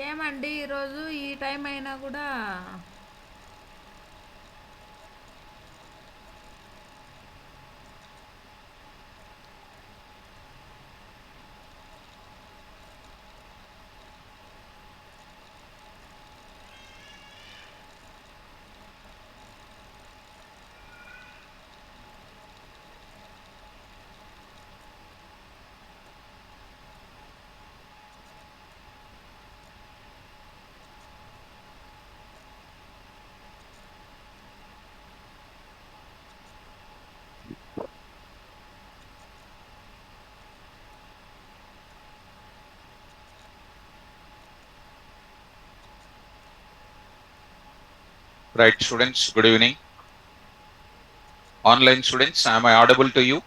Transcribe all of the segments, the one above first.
ఏమండి ఈరోజు ఈ టైం అయినా కూడా Right, students, good evening. Online students, am I audible to you?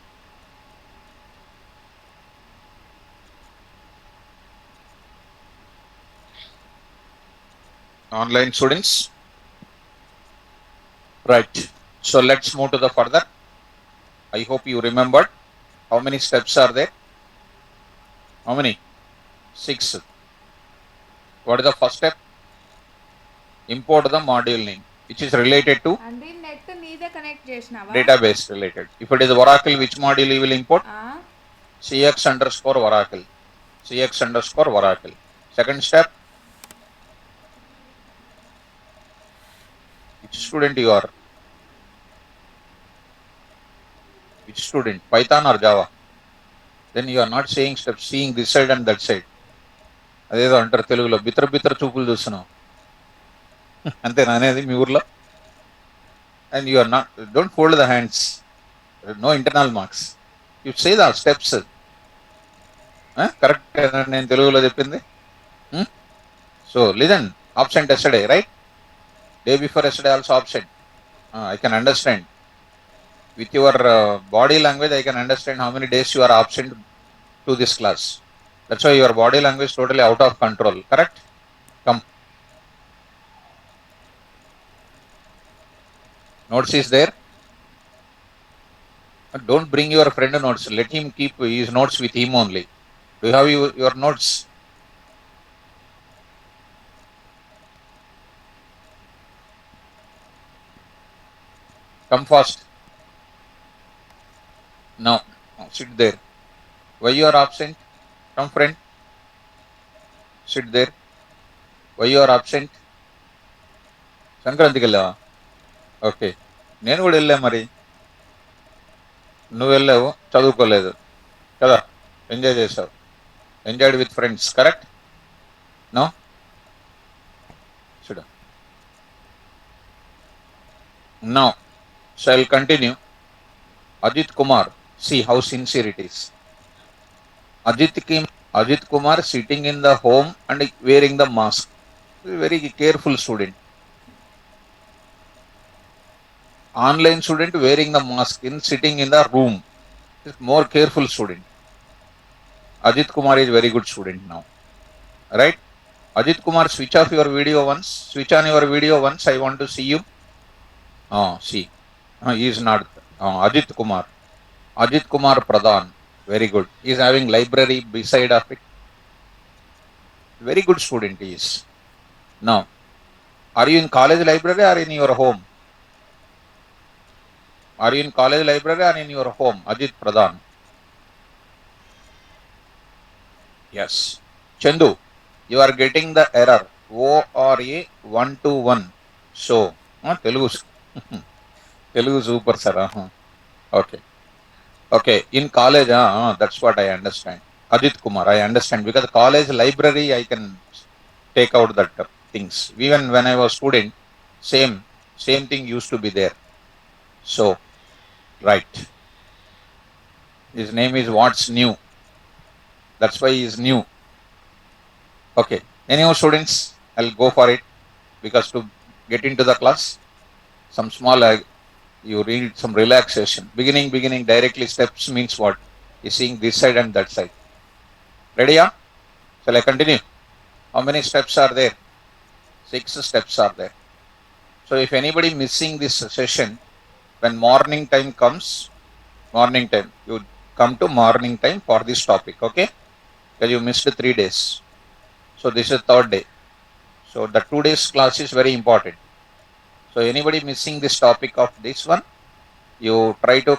Online students, right. So let's move to the further. I hope you remembered how many steps are there? How many? 6. What is the first step? Import the module name, which is related to అండి net నీదే connect చేసినావా? database related. If it is Oracle, which module you will import? CX underscore Oracle. CX underscore Oracle. Second step, which student you are? Which student? Python or Java? Then you are not saying steps, seeing this side and that side. అదేదో అంటారు తెలుగులో బిత్ర బిత్ర చూపులు చూస్తున్నావు అంతేనా అనేది మీ ఊర్లో? And you are not, don't fold the hands, no internal marks, you say the steps. Correct నేను తెలుగులో చెప్పింది. So listen, absent yesterday, right? Day before yesterday also absent. I can understand with your body language. I can understand how many days you are absent to this class. That's why your body language totally out of control, correct? Come, notes is there. Don't bring your friend notes, let him keep his notes with him only. Do you have your notes? Come fast. Now sit there. Why you are absent? Come friend, sit there. Why you are absent? సంక్రాంతికి వెళ్ళావా? Okay, నేను కూడా వెళ్ళా. మరి నువ్వు వెళ్ళావు, చదువుకోలేదు కదా, ఎంజాయ్ చేసావు, enjoyed with friends, correct? No, చూడ. No, so I'll continue. Ajit Kumar, see how sincere it is. Ajit Kumar sitting in the home and wearing the mask. Very careful student. Online student wearing the mask in sitting in the room is more careful student. Ajit Kumar is very good student now, right? Ajit Kumar, switch off your video once. Switch on your video once. I want to see you. See, he is not. Ajit Kumar. Ajit Kumar Pradhan. Very good. He is having library beside of it. Very good student he is. Now, are you in college library or in your home? Are you in college library or in your home? Ajit Pradhan. Yes. Chandu, you are getting the error. ORA 121. So, Telugu. Telugu super sir. Okay. Okay. In college, that's what I understand. Ajit Kumar, I understand, because college library I can take out that things. Even when I was student, same thing used to be there. So, right. His name is What's New. That's why he is new. Okay. Anyhow, students, I'll go for it, because to get into the class, some small, you read some relaxation. Beginning, directly steps means what? You're seeing this side and that side. Ready, yeah? Shall I continue? How many steps are there? 6 steps are there. So if anybody missing this session, when morning time comes, morning time, you come to morning time for this topic, okay? Because you missed 3 days. So this is third day. So the 2 days class is very important. So anybody missing this topic of this one, you try to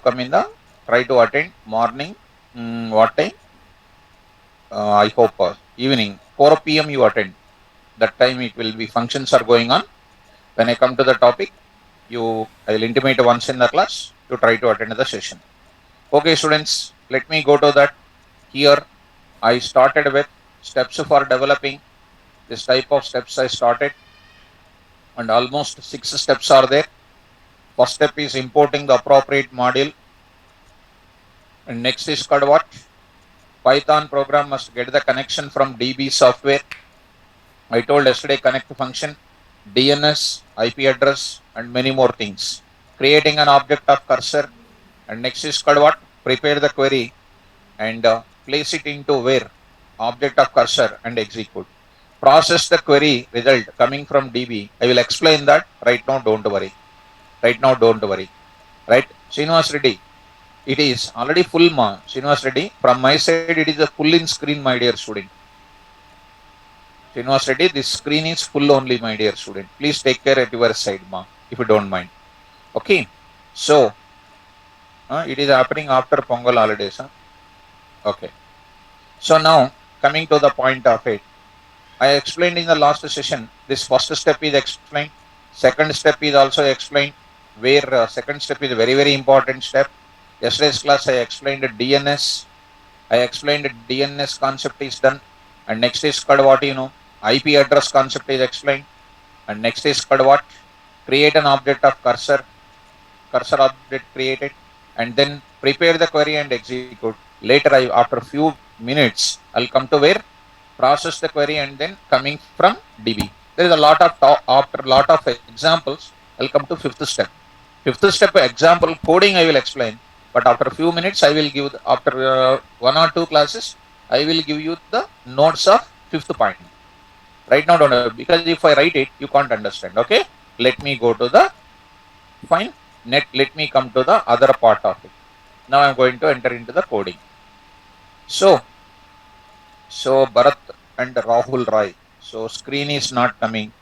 attend morning. What time? I hope evening 4 p.m. you attend. That time it will be functions are going on. When I come to the topic, I will intimate once in the class. You try to attend the session. Okay, students, let me go to that. Here I started with steps for developing. This type of steps I started, and almost 6 steps are there. First step is importing the appropriate module, and next is called what? Python program must get the connection from DB software. I told yesterday connect function, DNS, IP address, and many more things. Creating an object of cursor, and next is called what? Prepare the query and place it into where? Object of cursor and execute. Process the query result coming from DB. I will explain that right now. Don't worry. Right? Srinivas Reddy, it is already full, Srinivas Reddy. From my side, it is a full in screen, my dear student. Srinivas Reddy, this screen is full only, my dear student. Please take care at your side, if you don't mind. Okay. So, it is happening after Pongal holidays. Okay. So now, coming to the point of it, I explained in the last session, this first step is explained. Second step is also explained, where second step is a very, very important step. Yesterday's class, I explained DNS. I explained DNS concept is done. And next is called what, IP address concept is explained. And next is called what? Create an object of cursor object created. And then prepare the query and execute. Later, after a few minutes, I'll come to where? Process the query and then coming from DB. There is a lot of after lot of examples. I'll come to fifth step. Fifth step example coding I will explain, but after a few minutes I will give after 1 or 2 classes I will give you the notes of fifth point. Right now don't know, because if I write it you can't understand. Okay, let me go to the fine. Let me come to the other part of it. Now I'm going to enter into the coding. So Bharat and Rahul Rai. So screen is not coming.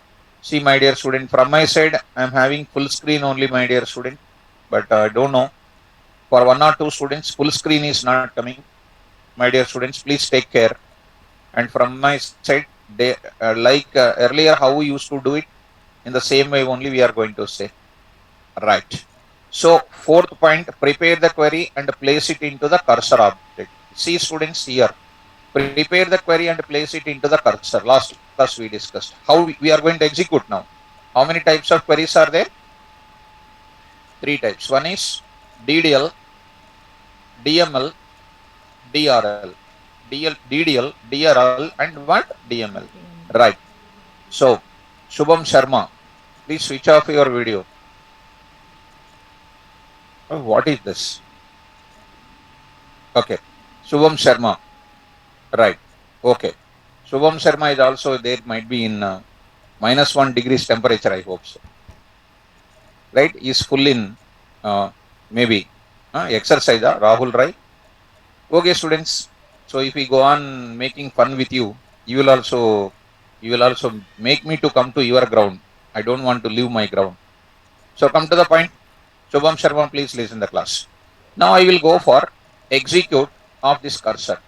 See, my dear student, from my side, I'm having full screen only, my dear student. But I don't know. For 1 or 2 students, full screen is not coming. My dear students, please take care. And from my side, they earlier how we used to do it, in the same way only we are going to say. Right. So fourth point, prepare the query and place it into the cursor object. See, students, here. Prepare the query and place it into the cursor. Last class we discussed how we are going to execute now. How many types of queries are there? 3 types. One is DDL, DML, DRL. DDL, DRL, and what? DML. Right. So, Shubham Sharma, please switch off your video. Oh, what is this? Okay. Shubham Sharma. Right. Okay. Shubham Sharma is also there, might be in -1 degrees temperature, I hope so. Right? Is full in maybe exercise, Rahul Rai. Okay, students. So if we go on making fun with you, you will also make me to come to your ground. I don't want to leave my ground. So come to the point. Shubham Sharma, please listen the class. Now I will go for execute of this cursor.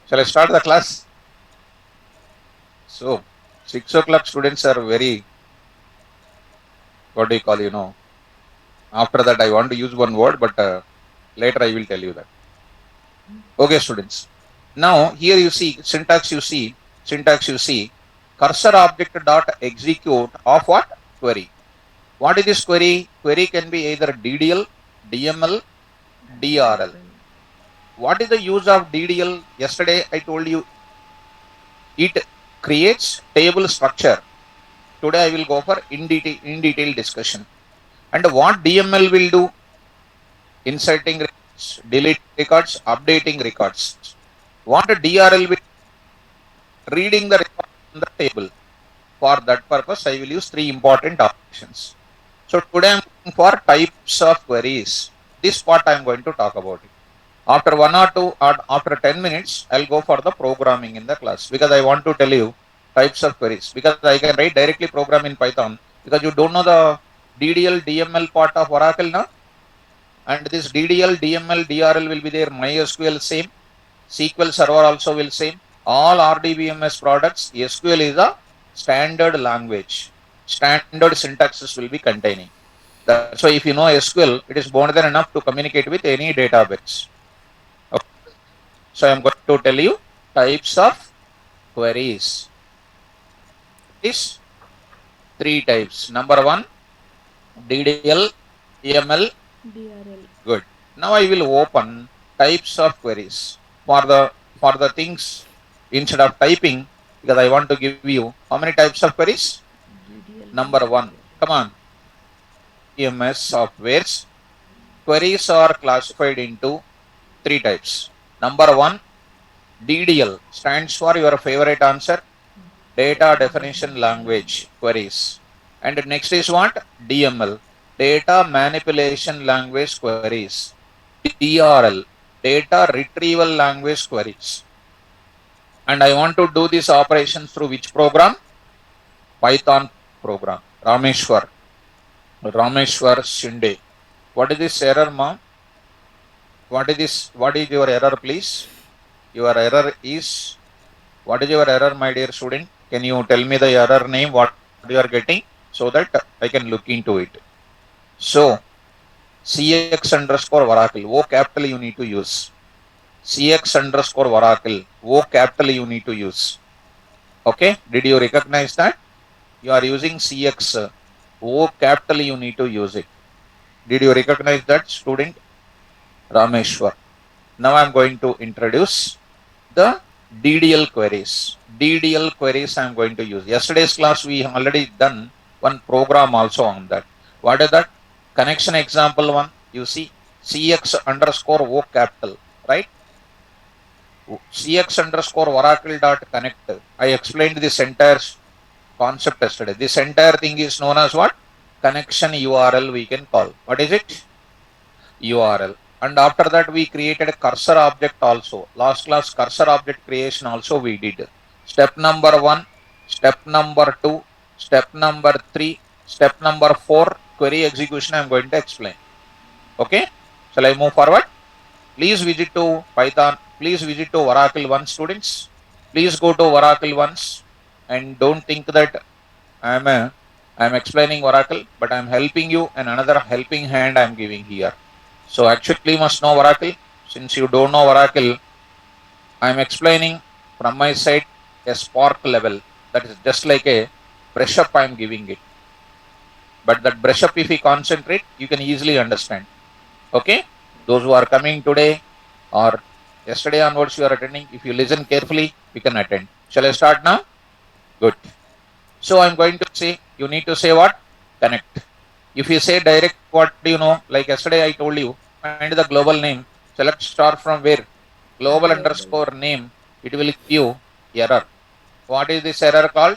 Shall I start the class? So 6 o'clock students are very, what do you call, after that I want to use one word, but later I will tell you that. Okay, students. Now here you see syntax, you see cursor object dot execute of what? Query. What is this query? Query can be either DDL, DML, DRL. What is the use of DDL? Yesterday I told you it creates table structure. Today I will go for in detail discussion. And what DML will do? Inserting records, delete records, updating records. What DRL will? Reading the record from the table. For that purpose I will use 3 important options. So today I'm looking for types of queries. This part I'm going to talk about it. After 1 or 2 or after 10 minutes, I'll go for the programming in the class, because I want to tell you types of queries, because I can write directly program in Python, because you don't know the DDL DML part of Oracle now. And this DDL DML DRL will be there. MySQL same, SQL Server also will same. All RDBMS products, SQL is a standard language. Standard syntaxes will be containing. That's why if you know SQL, it is more than enough to communicate with any database. Okay. So I'm going to tell you types of queries. Is 3 types. Number 1, DDL, EML. DRL. Good. Now I will open types of queries for the things instead of typing, because I want to give you how many types of queries. DDL. Number 1, come on. EMS softwares queries are classified into 3 types. Number 1, DDL stands for your favorite answer, data definition language queries. And next is what? DML, data manipulation language queries. DRL, data retrieval language queries. And I want to do this operation through which program? Python program. Rameshwar Shinde. What is this error, ma'am? What is this? What is your error, please? Your error is, what is your error, my dear student? Can you tell me the error name, what you are getting, so that I can look into it? So, CX underscore Oracle, O capital you need to use. CX underscore Oracle, O capital you need to use. Okay, did you recognize that? You are using CX, O capital you need to use it. Did you recognize that, student? Rameshwar. Now I am going to introduce the DDL queries. DDL queries I am going to use. Yesterday's class we already done one program also on that. What is that? Connection example 1. You see CX underscore O capital, right? CX underscore Oracle dot connect. I explained this entire concept yesterday. This entire thing is known as what? Connection URL we can call. What is it? URL. And after that we created a cursor object also. Last class cursor object creation also we did. Step number 1, step number 2, step number 3, step number 4, query execution I am going to explain. Okay, shall I move forward? Please visit to Python, please visit to Oracle once, students. Please go to Oracle once, and don't think that I am explaining Oracle, but I am helping you, and another helping hand I am giving here. So actually you must know Oracle. Since you don't know Oracle, I am explaining from my side a spark level. That is just like a brush up I am giving it. But that brush up, if you concentrate, you can easily understand. Okay? Those who are coming today or yesterday onwards you are attending, if you listen carefully, you can attend. Shall I start now? Good. So I am going to say, you need to say what? Connect. If you say direct, what do you know? Like yesterday I told you, find the global name, select star from where? Global underscore name, it will give you error. What is this error called?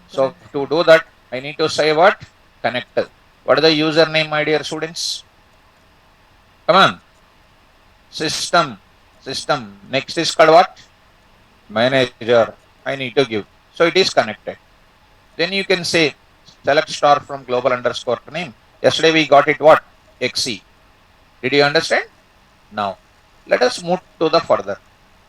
So to do that, I need to say what? Connect. What is the username, my dear students? Come on. System. Next is called what? Manager. I need to give. So it is connected. Then you can say select star from global underscore name. Yesterday we got it what? XE. Did you understand? Now let us move to the further.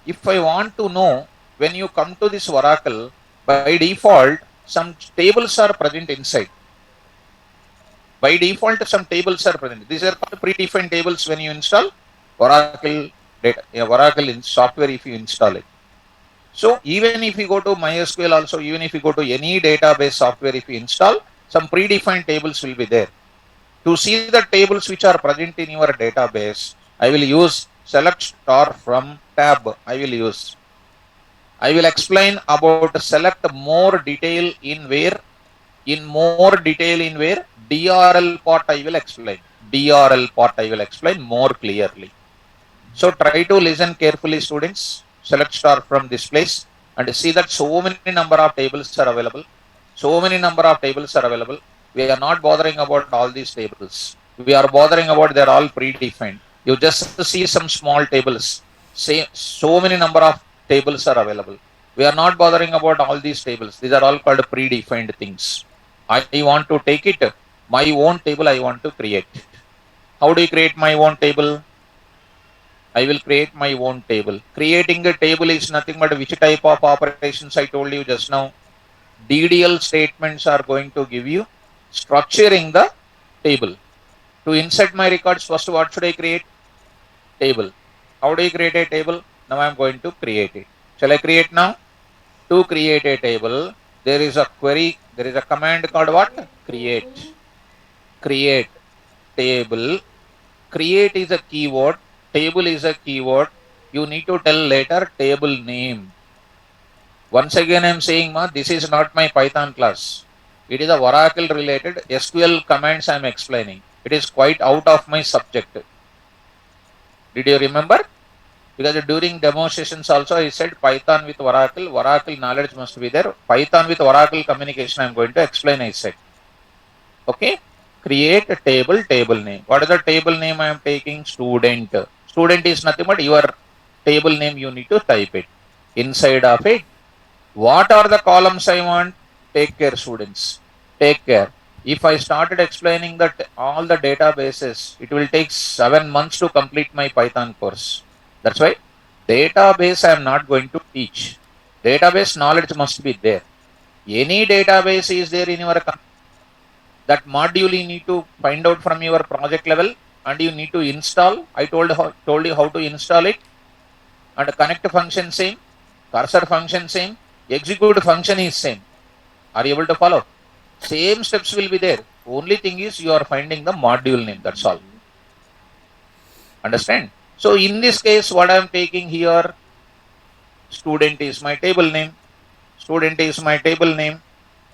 If I want to know, when you come to this Oracle, by default some tables are present inside. By default some tables are present. These are called predefined tables when you install Oracle data, Oracle in software if you install it. So even if you go to MySQL also, even if you go to any database software, if you install, some predefined tables will be there. To see the tables which are present in your database, I will use select star from tab. I will explain about select more detail in where? DRL part I will explain. DRL part I will explain more clearly. So try to listen carefully, students. Select star from this place and see that so many number of tables are available. We are not bothering about all these tables. We are bothering about they're all predefined. You just see some small tables. Say so many number of tables are available. We are not bothering about all these tables. These are all called predefined things. I want to take it, my own table I want to create. How do you create my own table? I will create my own table. Creating a table is nothing but which type of operations I told you just now. DDL statements are going to give you structuring the table. To insert my records, first what should I create? Table. How do you create a table? Now I am going to create it. Shall I create now? To create a table, there is a query, there is a command called what? Create. Create table. Create is a keyword. Table is a keyword. You need to tell later table name. Once again, I am saying, this is not my Python class. It is a Oracle related SQL commands I am explaining. It is quite out of my subject. Did you remember? Because during demo sessions also I said Python with Oracle. Oracle knowledge must be there. Python with Oracle communication I am going to explain, I said. Okay. Create a table name. What is the table name I am taking? Student. Student is nothing but your table name, you need to type it. Inside of it, what are the columns I want? Take care, students. Take care. If I started explaining that all the databases, it will take 7 months to complete my Python course. That's why database I am not going to teach. Database knowledge must be there. Any database is there in your company. That module you need to find out from your project level and you need to install. I told you how to install it. And connect function same, cursor function same, execute function is same. Are you able to follow? Same steps will be there. Only thing is you are finding the module name. That's all. Understand? So in this case, what I am taking here, student is my table name. Student is my table name.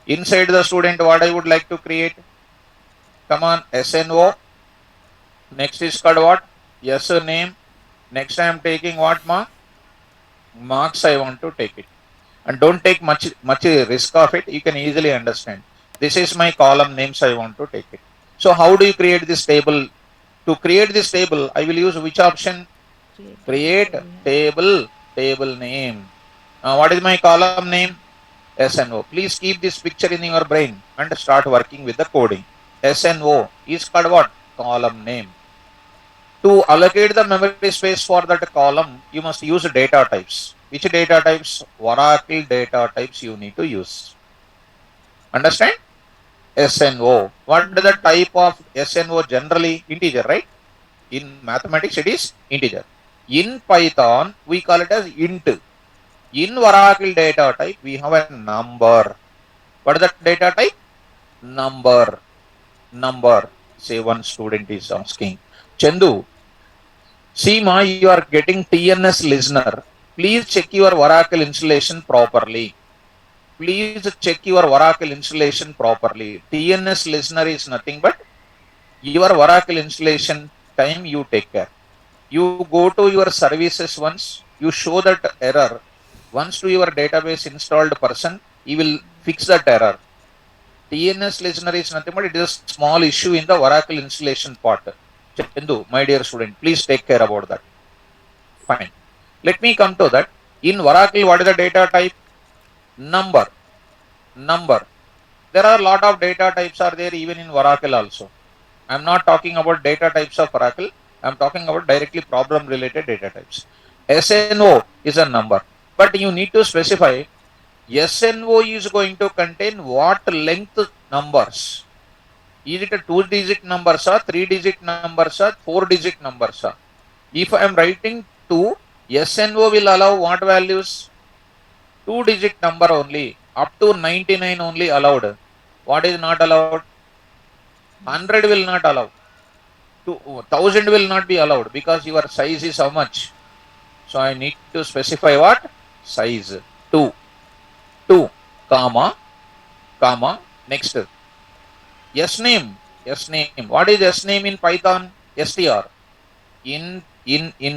Inside the student, what I would like to create? Come on, SNO. Next is called what? Yes, name. Next I am taking what mark? Marks I want to take it. And don't take much risk of it. You can easily understand. This is my column names I want to take it. So how do you create this table? To create this table, I will use which option? Create table name. What is my column name? SNO. Please keep this picture in your brain and start working with the coding. SNO is called what? Column name. To allocate the memory space for that column, you must use data types. Which data types? Oracle data types you need to use. Understand? SNO. What is the type of SNO? Generally integer, right? In mathematics, it is integer. In Python, we call it as int. In Oracle data type, we have a number. What is that data type? Number. Say one student is asking, Chandu, see ma, you are getting TNS listener. Please check your Oracle installation properly. Please check your Oracle installation properly. TNS listener is nothing but your Oracle installation time you take care. You go to your services once, you show that error. Once to your database installed person, he will fix that error. TNS listener is nothing but it is a small issue in the Oracle installation part. Chandu, my dear student, please take care about that. Fine. Let me come to that. In Oracle, what is the data type? Number. There are a lot of data types are there even in Oracle also. I am not talking about data types of Oracle. I am talking about directly problem related data types. SNO is a number. But you need to specify SNO is going to contain what length numbers. Is it a 2-digit numbers or 3-digit numbers or 4-digit numbers? If I am writing 2, SNO will allow what values? 2-digit number only. Up to 99 only allowed. What is not allowed? 100 will not allow. 1000 will not be allowed because your size is how much? So I need to specify what? Size. 2, comma, next. S name. What is S name in Python? str. In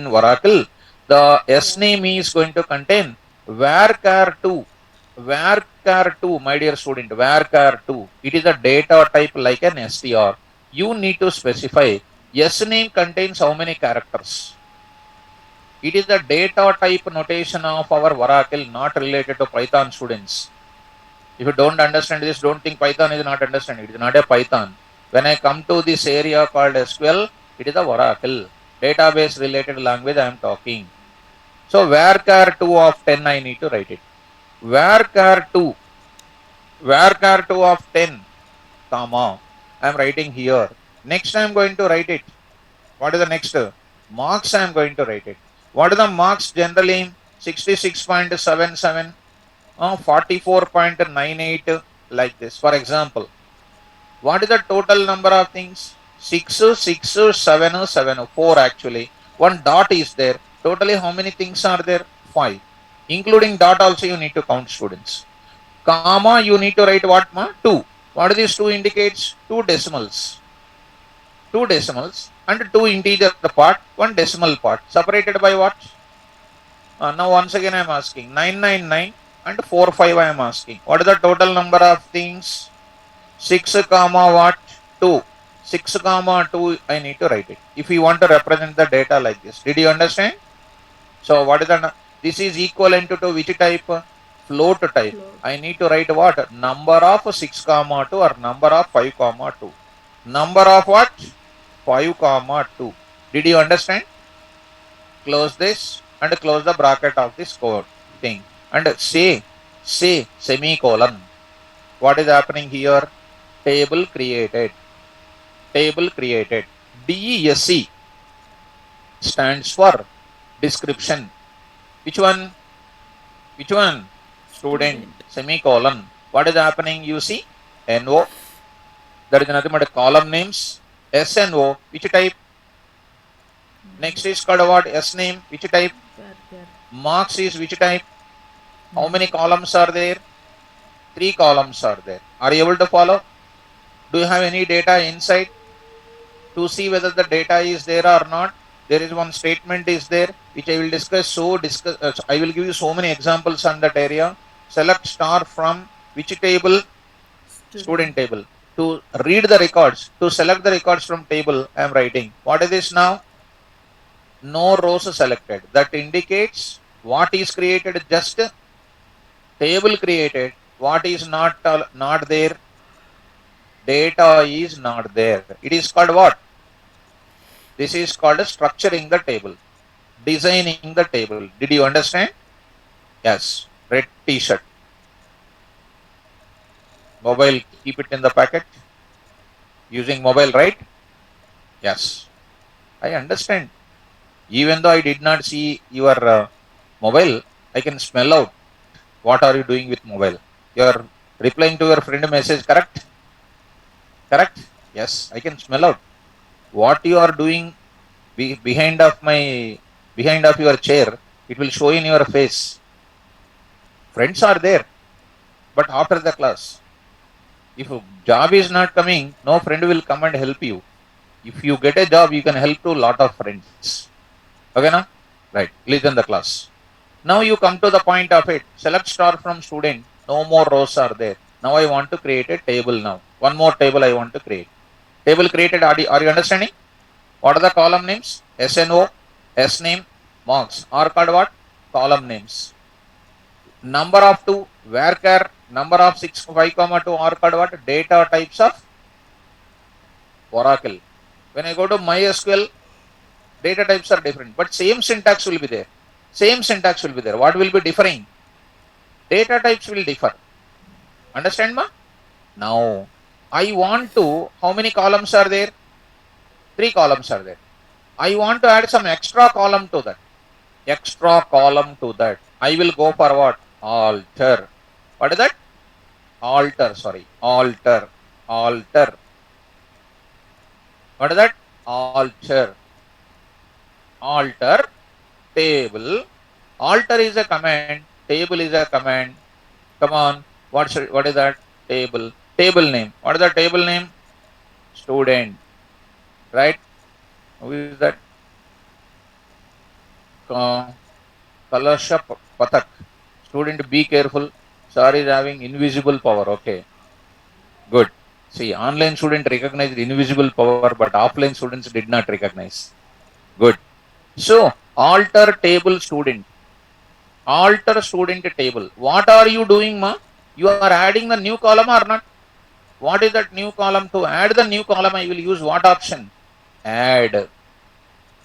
Oracle, the S name is going to contain varchar2. varchar2, my dear student, varchar2, it is a data type like an str. You need to specify s name contains how many characters. It is the data type notation of our Oracle, not related to Python students. If you don't understand this, don't think Python is not understanding. It is not a Python. When I come to this area called SQL, it is a Oracle. Database related language I am talking. So varchar2 of 10 I need to write it. Varchar2 of 10, comma, I am writing here. Next I am going to write it. What is the next? Marks I am going to write it. What is the marks generally? 66.77, 44.98, like this. For example, what is the total number of things? 6, 6, 7, 7, 4 actually. One dot is there. Totally how many things are there? 5. Including dot also you need to count, students. Comma you need to write what? 2. What is this 2 indicates? 2 decimals. 2 decimals and 2 integer part, 1 decimal part. Separated by what? Now once again I am asking 999 and 45 I am asking. What is the total number of things? 6 comma what? 2. 6 comma 2 I need to write it. If you want to represent the data like this. Did you understand? So what is the, this is equivalent to which type? Float type. Float. I need to write what? Number of 6 comma 2 or number of 5 comma 2. Number of what? 5 comma 2. Did you understand? Close this and close the bracket of this code thing and say semicolon. What is happening here? Table created. Table created. DESC stands for description. Which one? Which one? Student. Semicolon. What is happening? You see? NO. That is nothing but column names. SNO. Which type? Next is called what? S name. Which type? Varchar. Marks is which type? How many columns are there? 3 columns are there. Are you able to follow? Do you have any data inside? To see whether the data is there or not, there is one statement is there which I will discuss. So I will give you so many examples on that area. Select star from which table? Student table. To read the records, to select the records from table, I am writing. What is this now? No rows selected. That indicates what is created, just table created. What is not there? Data is not there. It is called what? This is called structuring the table, designing the table. Did you understand? Yes. Red t-shirt. Mobile, keep it in the packet. Using mobile, right? Yes. I understand. Even though I did not see your mobile, I can smell out what are you doing with mobile. You are replying to your friend message, correct? Correct? Yes, I can smell out what you are doing behind of your chair. It will show in your face. Friends are there, but after the class, if a job is not coming, no friend will come and help you. If you get a job, you can help to a lot of friends. Okay, now? Right. Listen the class. Now you come to the point of it. Select star from student. No more rows are there. Now I want to create a table now. One more table I want to create. Table created. Are you understanding? What are the column names? SNO, S name, marks. Are called what? Column names. Number of 2, varchar, number of 6, 5, 2 are called what? Data types of Oracle. When I go to MySQL, data types are different, but same syntax will be there. Same syntax will be there. What will be differing? Data types will differ. Understand, ma? Now, I want to, how many columns are there? 3 columns are there. I want to add some extra column to that. Extra column to that. I will go for what? Alter. What is that? Alter, sorry. Alter. Alter. What is that? Alter. Alter table. Alter is a command. Table is a command. Come on. What is that? Table. Table name. What is the table name? Student. Right? Who is that? Kalasha Pathak. Student, be careful. Sir is having invisible power. Okay. Good. See, online student recognized invisible power, but offline students did not recognize. Good. So, alter table student. Alter student table. What are you doing, ma? You are adding the new column or not? What is that new column? To add the new column, I will use what option? Add.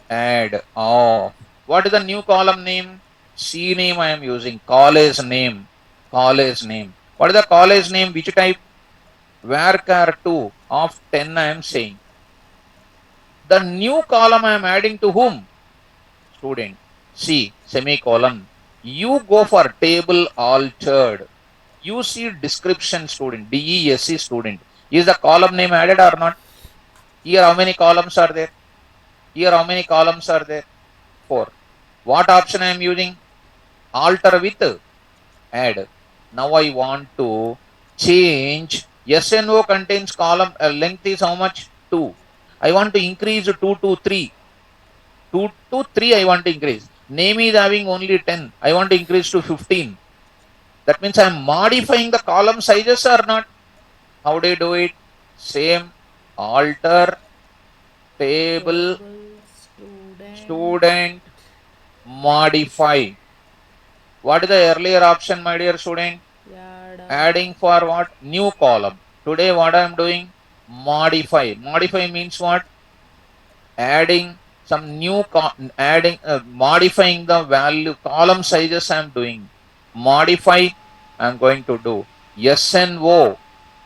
Add. Oh. What is the new column name? C name I am using. College name. College name. What is the college name? Which type? Varchar 2 of 10 I am saying. The new column I am adding to whom? Student. C. Semicolon. You go for table altered. You see description student. DESC student. Is the column name added or not? Here how many columns are there? Here how many columns are there? 4. What option I am using? Alter with add. Now I want to change. SNO contains column length is how much? 2. I want to increase 2 to 3. 2 to 3 I want to increase. Name is having only 10. I want to increase to 15. That means I am modifying the column sizes or not? How do you do it? Same. Alter table student modify. What is the earlier option, my dear student? Adding for what? New column. Today what I am doing? Modify. Modify means what? Adding some new modifying the value column sizes I am doing. Modify I am going to do. SNO.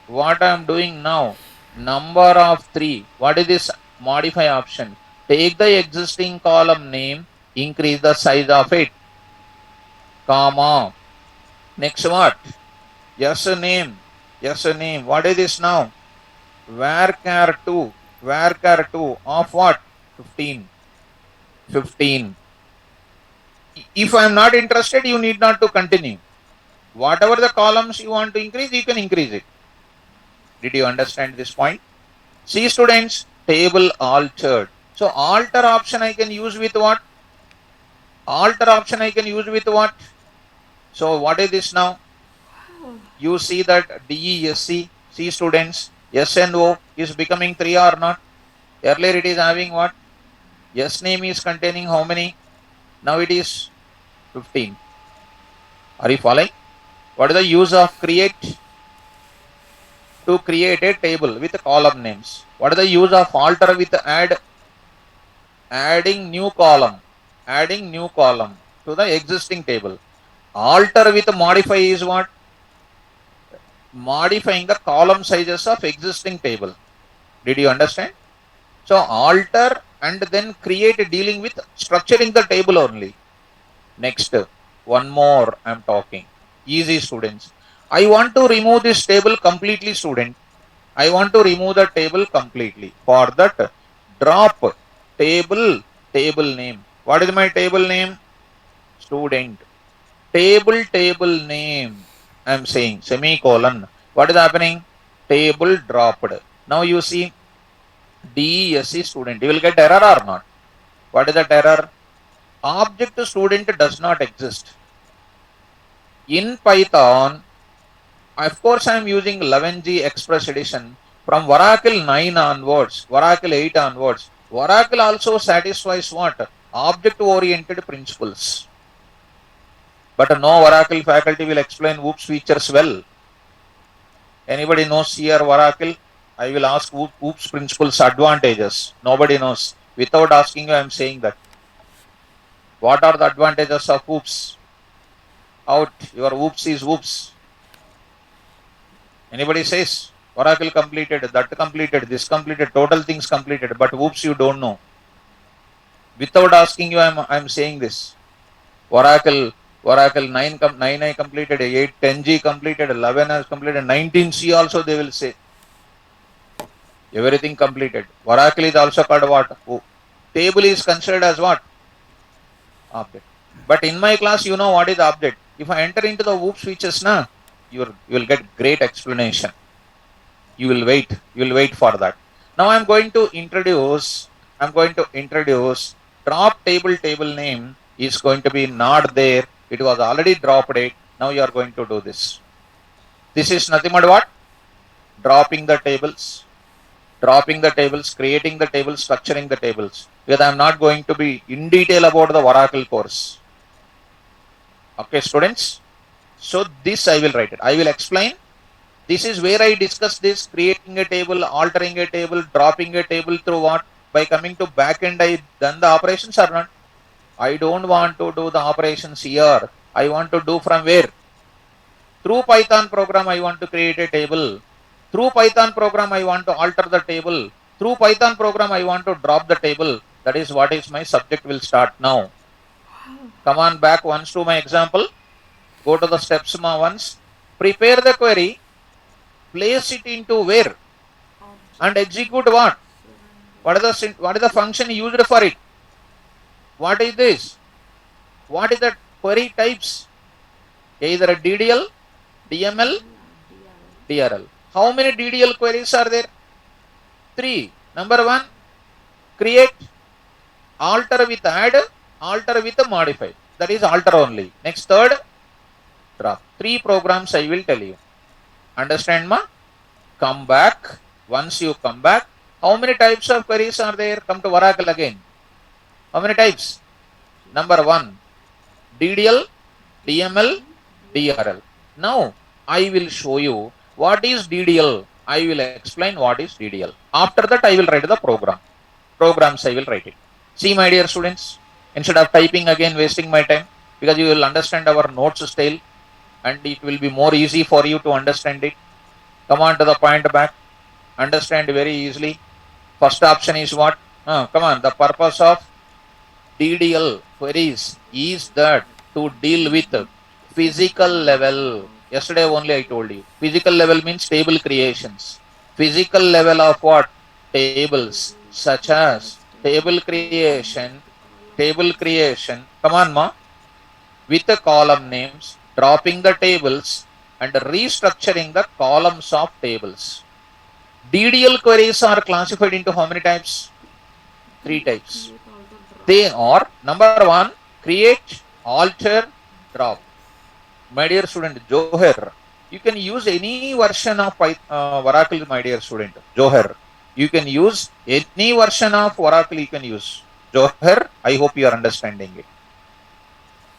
What I am doing now? Number of 3. What is this modify option? Take the existing column name, increase the size of it. Comma. Next what? Yes name. Yes name. What is this now? Varchar 2. Varchar 2 of what? 15. 15. If I am not interested, you need not to continue. Whatever the columns you want to increase, you can increase it. Did you understand this point? See students, table altered. So alter option I can use with what? Alter option I can use with what? So what is this now? You see that DESC, see students, SNO is becoming 3 or not? Earlier it is having what? S name is containing how many? Now it is 15. Are you following? What is the use of create? To create a table with column names. What is the use of alter with add? Adding new column. Adding new column to the existing table. Alter with modify is what? Modifying the column sizes of existing table. Did you understand? So alter and then create dealing with structuring the table only. Next, one more I am talking. Easy students. I want to remove this table completely, student. I want to remove the table completely. For that, drop table name. What is my table name? Student. Table name. I am saying semicolon. What is happening? Table dropped. Now you see DESC student. You will get error or not? What is that error? Object student does not exist. In Python, of course, I am using 11G Express Edition. From Oracle 9 onwards, Oracle 8 onwards, Oracle also satisfies what? Object-oriented principles. But no Oracle faculty will explain OOPS features well. Anybody knows here Oracle? I will ask OOPS principles advantages. Nobody knows. Without asking you, I am saying that. What are the advantages of OOPS? Out. Your OOPS is OOPS. Anybody says Oracle completed, that completed, this completed, total things completed, but OOPS you don't know. Without asking you, I am saying this. Oracle 9 I completed, 8 10G completed, 11 has completed, 19C also they will say. Everything completed. Oracle is also called what? Table is considered as what? Object. But in my class, you know what is object. If I enter into the OOPS features, you will get great explanation. You will wait for that. Now I'm going to introduce drop table name is going to be not there. It was already dropped it. Now you are going to do this. This is nothing but what? Dropping the tables, creating the tables, structuring the tables. Because I am not going to be in detail about the Oracle course. Okay, students. So this I will write it. I will explain. This is where I discuss this, creating a table, altering a table, dropping a table through what? By coming to backend, I done the operations or not? I don't want to do the operations here. I want to do from where? Through Python program, I want to create a table. Through Python program, I want to alter the table. Through Python program, I want to drop the table. That is what is my subject will start now. Come on back once to my example. Go to the steps once. Prepare the query. Place it into where? And execute what? What is the function used for it? What is this? What is the query types? Either a DDL, DML, DRL. How many DDL queries are there? 3. Number 1, create, alter with add, alter with modify. That is alter only. Next, third, drop. 3 programs I will tell you. Understand, ma? Come back. Once you come back, how many types of queries are there? Come to Oracle again. How many types? Number 1, DDL, DML, DRL. Now, I will show you what is DDL. I will explain what is DDL. After that, I will write the program. Programs I will write it. See, my dear students, instead of typing again, wasting my time, because you will understand our notes style and it will be more easy for you to understand it. Come on to the point back. Understand very easily. First option is what? Come on. The purpose of DDL queries is that to deal with physical level. Yesterday only I told you. Physical level means table creations. Physical level of what? Tables, such as table creation. Come on, ma. With the column names, dropping the tables and restructuring the columns of tables. DDL queries are classified into how many types? 3 types. They are, number 1, create, alter, drop. My dear student, Johar, you can use any version of Oracle, my dear student. Johar, you can use any version of Oracle you can use. Johar, I hope you are understanding it.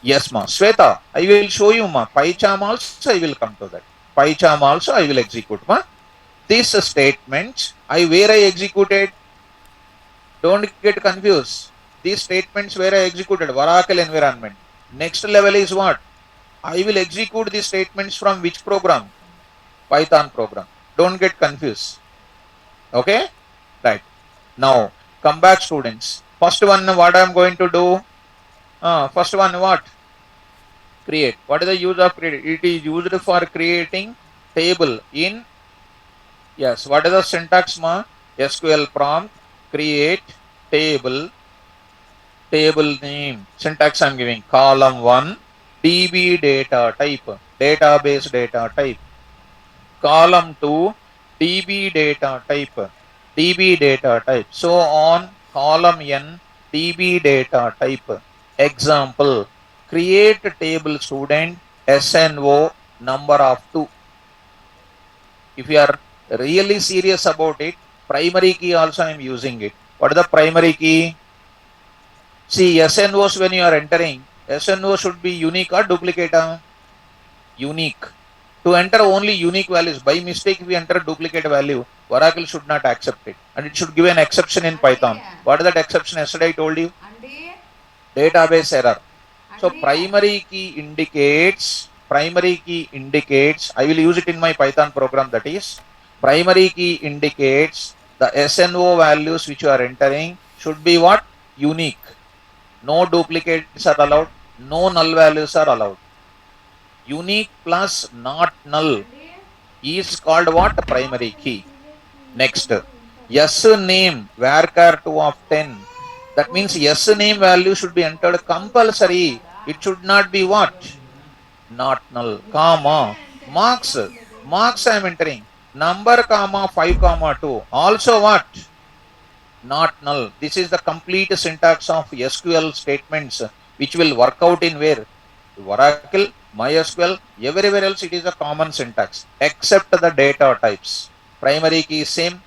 Yes, ma. Sweta, I will show you, ma. PyCharm also, I will come to that. PyCharm also, I will execute, ma. This statement, where I executed, don't get confused. These statements where I executed, Oracle environment. Next level is what? I will execute these statements from which program? Python program. Don't get confused. Okay? Right. Now, come back, students. First one, what I am going to do? First one, what? Create. What is the use of create? It is used for creating table in, yes, what is the syntax, ma? SQL prompt, create table name. Syntax I am giving. Column 1, DB data type, database data type. Column 2, DB data type. So on column N, DB data type. Example, create table student SNO number of 2. If you are really serious about it, primary key also I am using it. What is the primary key? See, SNOs when you are entering, SNO should be unique or duplicate? Unique. To enter only unique values. By mistake, if we enter duplicate value, Oracle should not accept it. And it should give an exception in Python. What is that exception? Yesterday I told you. Database error. So primary key indicates, I will use it in my Python program, that is, primary key indicates the SNO values which you are entering should be what? Unique. No duplicates are allowed. No null values are allowed. Unique plus not null is called what? Primary key. Next, yes name varchar 2 of 10. That means yes name value should be entered compulsory. It should not be what? Not null. Comma. Marks I am entering. Number comma 5 comma 2. Also what? Not null. This is the complete syntax of SQL statements which will work out in where? Oracle. MySQL, everywhere else it is a common syntax, except the data types. Primary key same,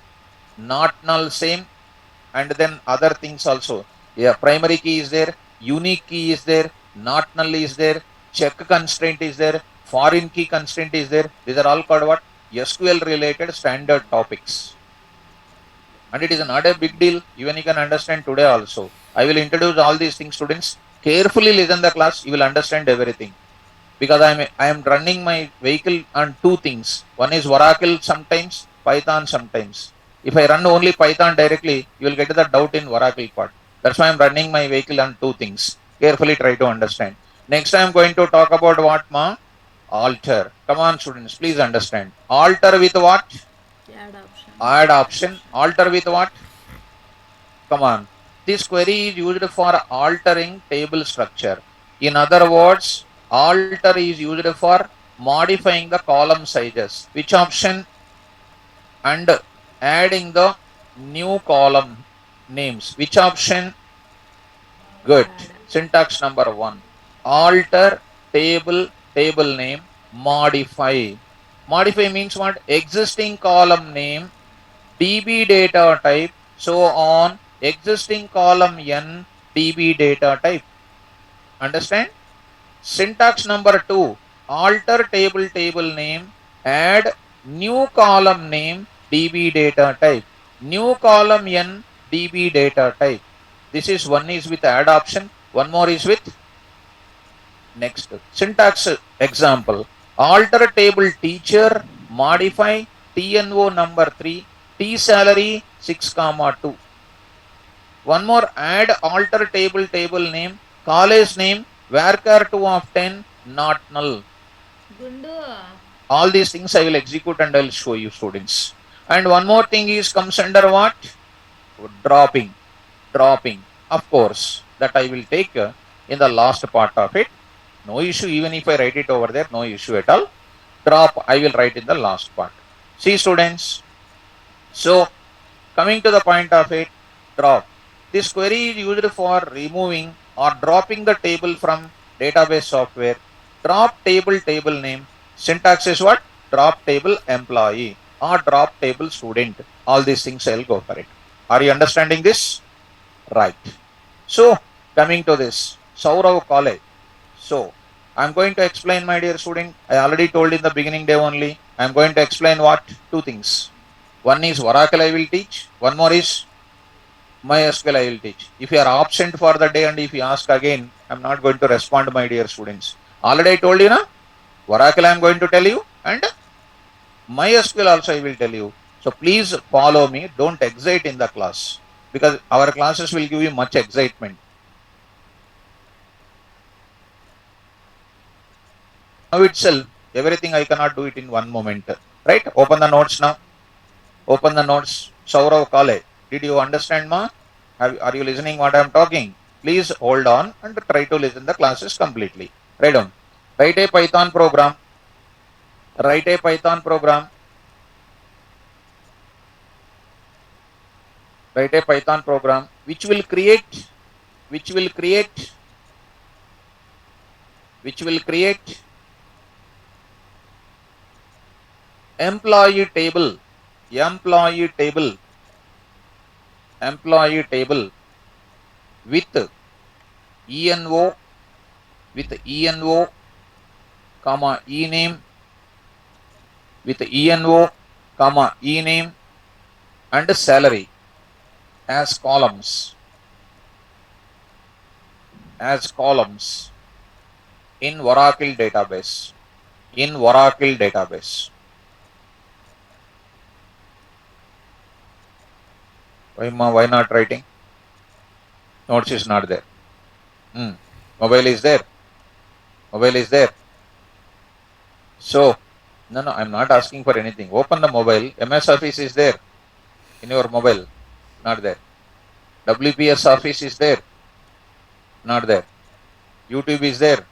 not null same, and then other things also. Yeah, primary key is there, unique key is there, not null is there, check constraint is there, foreign key constraint is there. These are all called what? SQL related standard topics. And it is not a big deal. Even you can understand today also. I will introduce all these things, students. Carefully listen the class, you will understand everything. Because I am running my vehicle on two things. One is Oracle sometimes, Python sometimes. If I run only Python directly, you will get the doubt in Oracle part. That's why I'm running my vehicle on two things. Carefully try to understand. Next I am going to talk about what, ma? Alter. Come on, students, please understand. Alter with what? Add option. Add option. Alter with what? Come on. This query is used for altering table structure. In other words, alter is used for modifying the column sizes. Which option? And adding the new column names. Which option? Good. Add. Syntax number 1. Alter table name, modify. Modify means what? Existing column name, DB data type, so on, existing column n, DB data type. Understand? Syntax number 2, alter table name, add new column name, DB data type. New column n, DB data type. This is one is with add option, one more is with next. Syntax example, alter table teacher, modify TNO number 3, T salary 6, 2. One more, add alter table name, college name, varchar 2 of 10, not null. Gundu. All these things I will execute and I will show you, students. And one more thing is comes under what? Dropping. Of course, that I will take in the last part of it. No issue, even if I write it over there, no issue at all. Drop, I will write in the last part. See, students. So, coming to the point of it, drop. This query is used for removing or dropping the table from database software. Drop table name. Syntax is what? Drop table employee or drop table student. All these things I will go for it. Are you understanding this? Right. So, coming to this, Saurav College. So, I am going to explain, my dear student. I already told in the beginning day only. I am going to explain what? Two things. One is Oracle I will teach. One more is MySQL I will teach. If you are absent for the day and if you ask again, I am not going to respond, my dear students. Already I told you, na? Oracle I am going to tell you and MySQL also I will tell you. So please follow me. Don't excite in the class because our classes will give you much excitement. Now itself, everything I cannot do it in one moment. Right? Open the notes now. Open the notes. Saurav Kale. Did you understand, ma? Are you listening what I am talking? Please hold on and try to listen the classes completely. Write down. Write a Python program. Write a Python program. Write a Python program which will create employee table with ENO comma ename with ENO comma ename and salary as columns in Oracle database. Why not writing? Notes is not there. Mobile is there. So, no, I'm not asking for anything. Open the mobile. MS Office is there in your mobile. Not there. WPS Office is there. Not there. YouTube is there.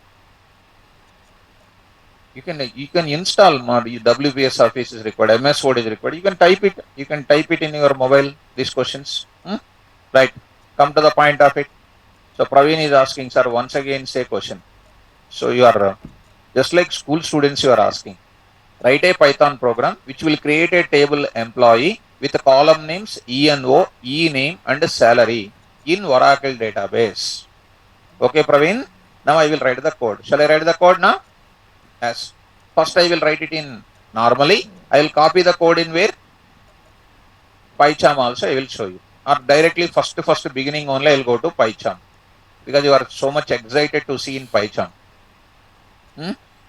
You can install WPS Office is required. MS Word is required. You can type it in your mobile. These questions. Right. Come to the point of it. So Praveen is asking, sir, once again say question. So you are Just like school students you are asking. Write a Python program which will create a table employee with column names ENO, E name and salary in Oracle database. Okay, Praveen. Now I will write the code. Shall I write the code now? Yes. First I will write it in normally. I will copy the code in where? PyCharm also I will show you. Or directly first beginning only I will go to PyCharm. Because you are so much excited to see in PyCharm.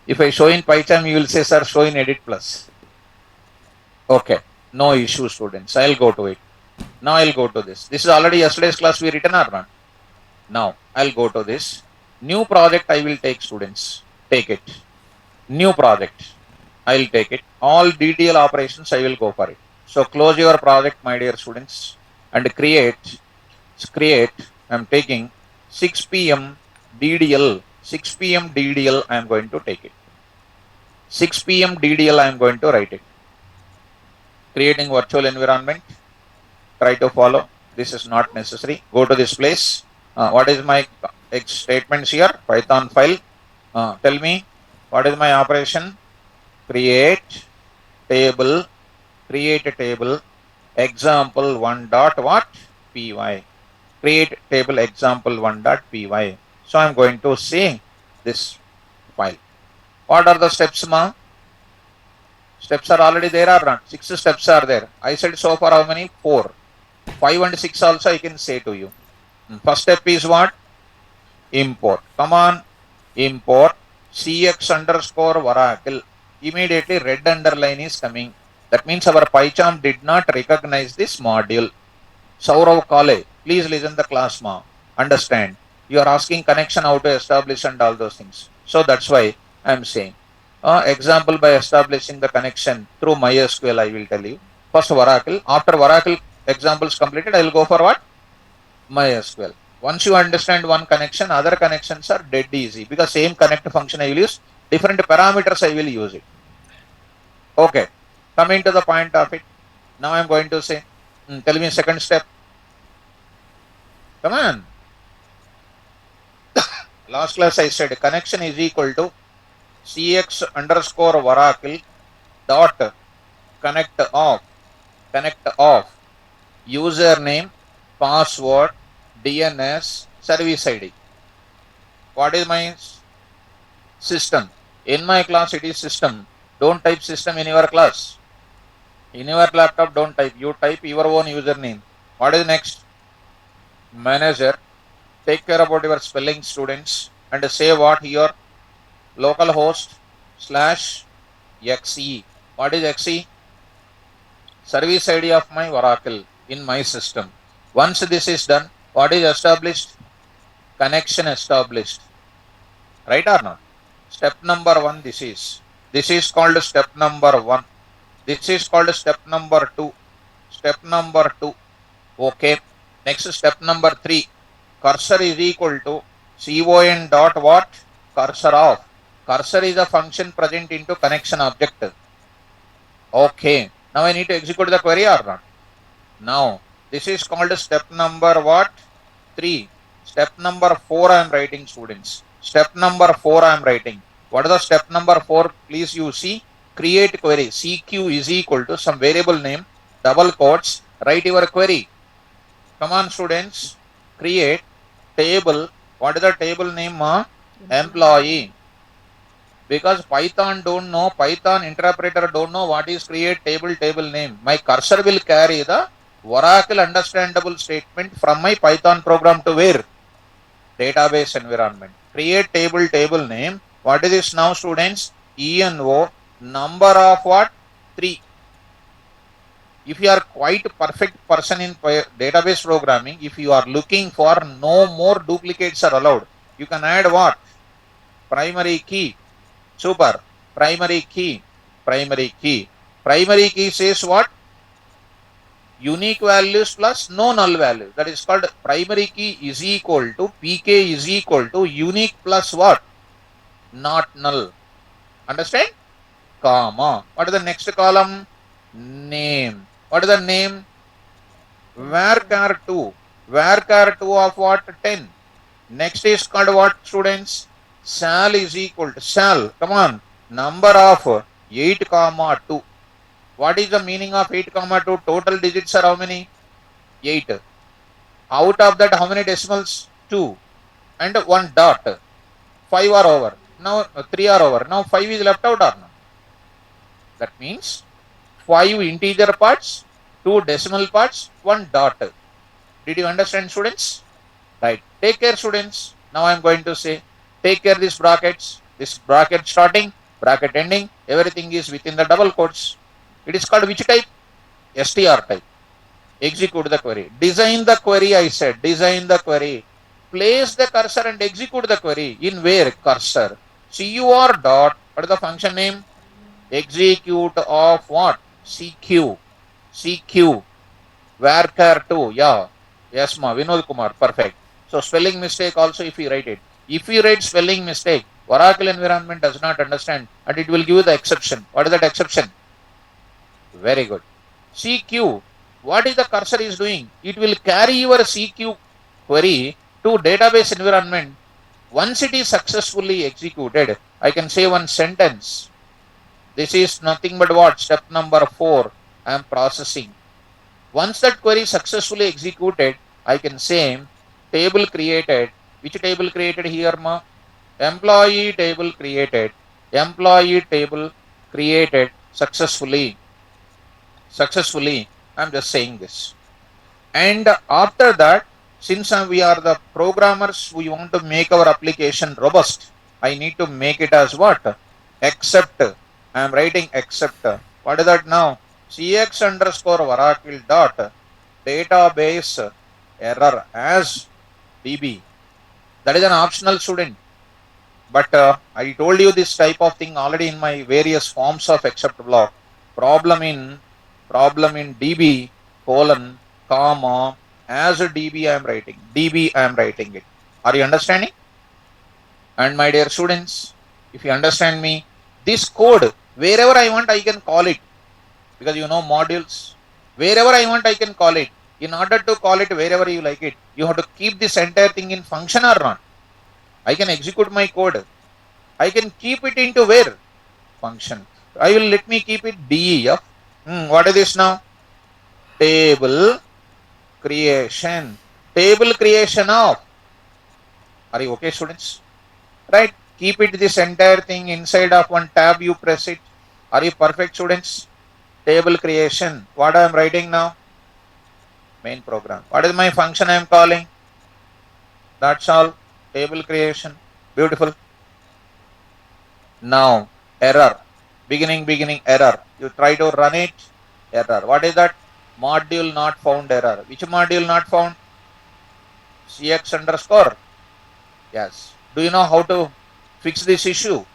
If I show in PyCharm, you will say, sir, show in Edit Plus. Okay. No issue, students. I'll go to it. Now I'll go to this. This is already yesterday's class we written or not? Now I'll go to this. New project I will take, students. Take it. New project. I'll take it. All DDL operations I will go for it. So close your project, my dear students, and create. I'm taking 6 p.m. DDL. 6 p.m. DDL I am going to take it. 6 p.m. DDL I am going to write it. Creating virtual environment. Try to follow. This is not necessary. Go to this place. What is my statements here? Python file. Tell me what is my operation. Create table. Create a table. Example 1 dot what? Py. Create table example 1 dot py. So I am going to say this file. What are the steps, ma? Steps are already there or not? 6 steps are there. I said so far how many? 4. 5 and 6 also I can say to you. First step is what? Import. Come on. Import cx underscore Oracle. Immediately red underline is coming. That means our PyCharm did not recognize this module. Saurav Kale, please listen the class, ma. Understand. You are asking connection how to establish and all those things. So that's why I am saying. Example by establishing the connection through MySQL, I will tell you. First Oracle. After Oracle examples completed, I will go for what? MySQL. Once you understand one connection, other connections are dead easy. Because same connect function I will use, different parameters I will use it. Okay. Coming to the point of it. Now I am going to say, tell me second step. Come on. Last class I said connection is equal to cx underscore Oracle dot connect off username, password, DNS, service ID. What is my system? In my class it is system. Don't type system in your class. In your laptop don't type. You type your own username. What is next? Manager. Take care about your spelling, students, and say what here? Localhost /xe. What is xe? Service ID of my Oracle in my system. Once this is done, what is established? Connection established. Right or not? Step number 1 this is. This is called step number 1. This is called step number 2. Step number 2. Okay. Next step number 3. Cursor is equal to con dot what? Cursor of. Cursor is a function present into connection object. Okay. Now I need to execute the query or not? Now this is called step number what? 3. Step number 4 I am writing, students. Step number 4 I am writing. What is the step number 4? Please you see. Create query. CQ is equal to some variable name. Double quotes. Write your query. Come on, students. Create table. What is the table name? Employee. Because Python don't know, Python interpreter don't know what is create table name. My cursor will carry the Oracle understandable statement from my Python program to where? Database environment. Create table name. What is this now, students? ENO number of what? 3. If you are quite perfect person in database programming, if you are looking for no more duplicates are allowed, you can add what? Primary key. Super. Primary key. Primary key says what? Unique values plus no null value. That is called primary key is equal to pk is equal to unique plus what? Not null. Understand? Comma. What is the next column? Name. What is the name? Varchar2. Varchar2 of what? 10. Next is called what, students? Shall is equal to shall. Come on. Number of 8 comma 2. What is the meaning of 8 comma 2? Total digits are how many? 8. Out of that, how many decimals? 2. And 1 dot. 5 are over. Now 3 are over. Now 5 is left out or not? That means 5 integer parts, 2 decimal parts, 1 dot. Did you understand, students? Right. Take care, students. Now I am going to say, take care these brackets. This bracket starting, bracket ending, everything is within the double quotes. It is called which type? str type. Execute the query. Design the query, I said. Design the query. Place the cursor and execute the query. In where? Cursor. cur dot, what is the function name? Execute of what? CQ. CQ. Varchar 2. Yeah. Yes, ma. Vinod Kumar. Perfect. So spelling mistake also if you write it. If you write spelling mistake, Oracle environment does not understand and it will give you the exception. What is that exception? Very good. CQ. What is the cursor is doing? It will carry your CQ query to database environment. Once it is successfully executed, I can say one sentence. This is nothing but what? Step number 4. I am processing. Once that query is successfully executed, I can say table created. Which table created here, ma? Employee table created. Employee table created successfully. Successfully. I'm just saying this. And after that, since we are the programmers, we want to make our application robust. I need to make it as what? Except. I am writing except. What is that now? cx underscore Oracle dot database error as db. That is an optional, student. But I told you this type of thing already in my various forms of except block. Problem in db colon comma as a db I am writing. db I am writing it. Are you understanding? And my dear students, if you understand me, this code, wherever I want I can call it. Because you know modules. Wherever I want I can call it. In order to call it wherever you like it, you have to keep this entire thing in function or not. I can execute my code. I can keep it into where? Function. Let me keep it def. What is this now? Table creation. Table creation of. Are you okay, students? Right? Keep it this entire thing inside of one tab. You press it. Are you perfect, students? Table creation. What I am writing now? Main program. What is my function I am calling? That's all. Table creation. Beautiful. Now, error. Beginning error. You try to run it. Error. What is that? Module not found error. Which module not found? cx underscore. Yes. Do you know how to fix this issue?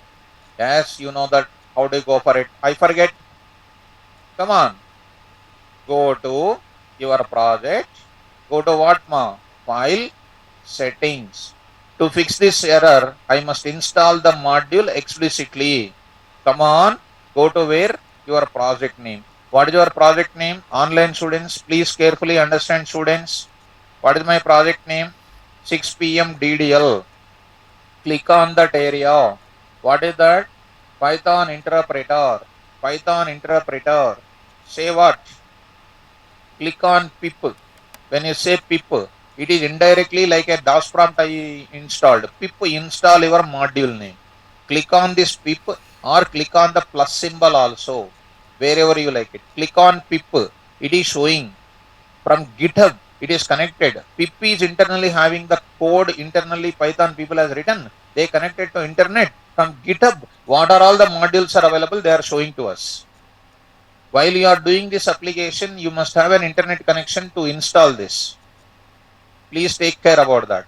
Yes, you know that. How do you go for it? I forget. Come on. Go to your project. Go to what, ma? File, settings. To fix this error, I must install the module explicitly. Come on. Go to where? Your project name. What is your project name? Online students, please carefully understand, students. What is my project name? 6 p.m. DDL. Click on that area. What is that? Python interpreter. Python interpreter. Say what? Click on pip. When you say pip, it is indirectly like a DOS prompt I installed. Pip install your module name. Click on this pip or click on the plus symbol also. Wherever you like it. Click on pip. It is showing from GitHub. It is connected. Pip is internally having the code internally Python people has written. They connected to internet from GitHub. What are all the modules are available? They are showing to us. While you are doing this application, you must have an internet connection to install this. Please take care about that.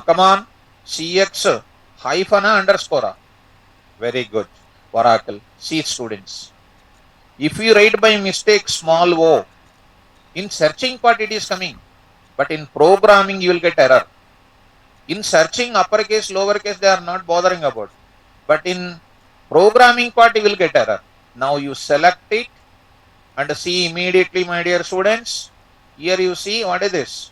Come on. cx hyphen underscore. Very good. Oracle. See, students. If you write by mistake small o, in searching part it is coming. But in programming you will get error. In searching uppercase, lowercase they are not bothering about. But in programming part you will get error. Now you select it and see immediately, my dear students. Here you see, what is this?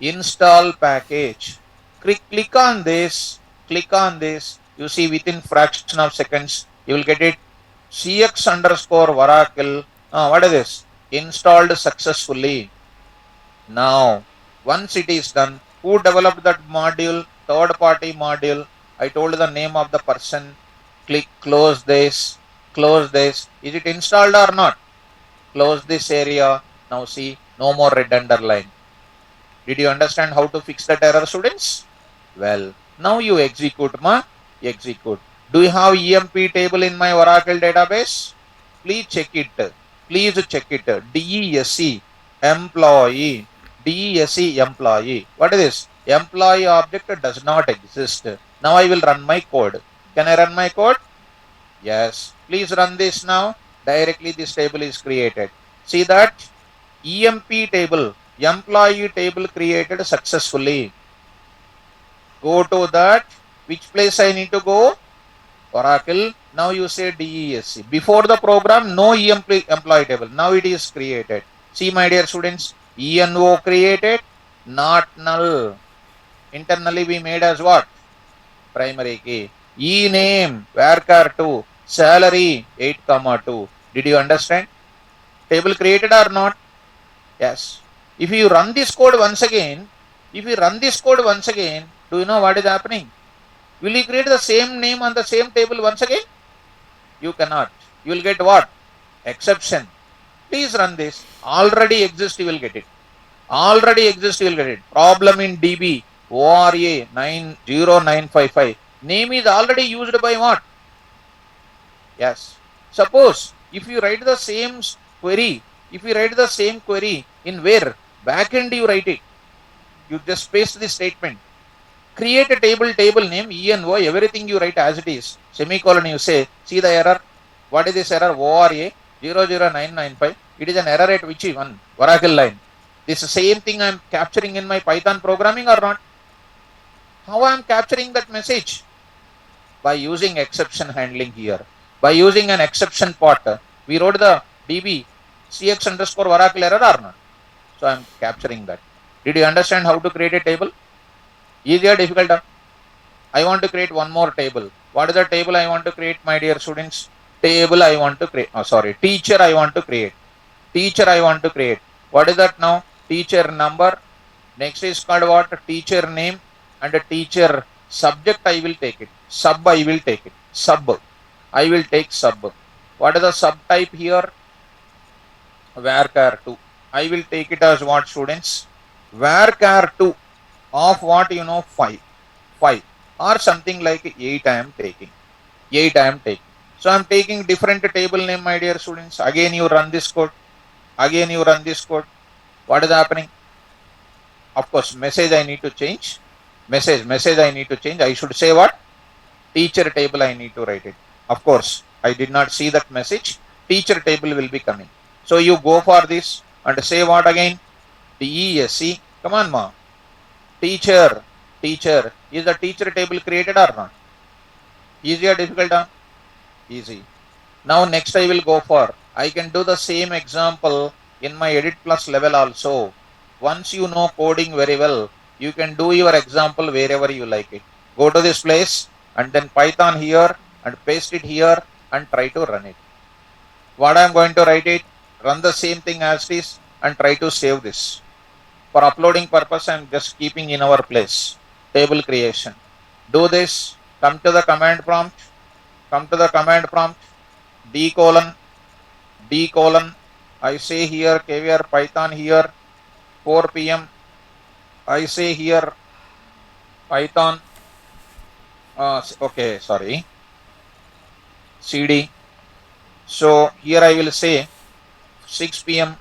Install package. Click on this. click on this, you see within fraction of seconds, you will get it. CX underscore Oracle. What is this? Installed successfully. Now, once it is done, who developed that module? Third party module. I told the name of the person. Click close this. Close this. Is it installed or not? Close this area. Now see, no more red underline. Did you understand how to fix that error, students? Well, now you execute, execute. Do you have EMP table in my Oracle database? Please check it. Please check it. DESC employee. DESC employee. What is this? Employee object does not exist. Now I will run my code. Can I run my code? Yes. Please run this now. Directly this table is created. See that? EMP table, employee table created successfully. Go to that. Which place I need to go? Oracle. Now you say DESC. Before the program, no employee table. Now it is created. See, my dear students, ENO created, not null. Internally we made as what? Primary key. E name, varchar2, salary 8,2. Did you understand? Table created or not? Yes. If you run this code once again, do you know what is happening? Will you create the same name on the same table once again? You cannot. You will get what? Exception. Please run this. Already exists, you will get it. Already exists, you will get it. Problem in DB, ORA 90955. Name is already used by what? Yes. Suppose if you write the same query, in where? Backend you write it. You just paste the statement. Create a table name, ENO, everything you write as it is. Semicolon you say, see the error. What is this error? ORA 00995. It is an error at which one? Oracle line. This same thing I am capturing in my Python programming or not? How I am capturing that message? By using exception handling here. By using an exception pot. We wrote the DB CX underscore Oracle error or not? So I am capturing that. Did you understand how to create a table? Easy or difficult? I want to create one more table. What is the table I want to create, my dear students? Table I want to create. Teacher I want to create. What is that now? Teacher number. Next is called what? Teacher name and a teacher subject. I will take it. Sub I will take it. I will take sub. What is the subtype here? Varchar2. I will take it as what, students? Varchar2 of what, 5 or something like 8 I am taking. So I am taking different table name, my dear students. Again you run this code. What is happening? Of course, message I need to change. I should say what? Teacher table I need to write it. Of course, I did not see that message. Teacher table will be coming. So you go for this and say what again? DESC. Come on, ma. Teacher. Is the teacher table created or not? Easy or difficult? Easy. Now next I will go for. I can do the same example in my Edit Plus level also. Once you know coding very well, you can do your example wherever you like it. Go to this place and then Python here and paste it here and try to run it. What I am going to write it? Run the same thing as it is and try to save this. For uploading purpose, I am just keeping in our place. Table creation. Do this. Come to the command prompt. D colon. I say here KVR Python here 4 p.m. I say here Python. CD. So here I will say 6 p.m.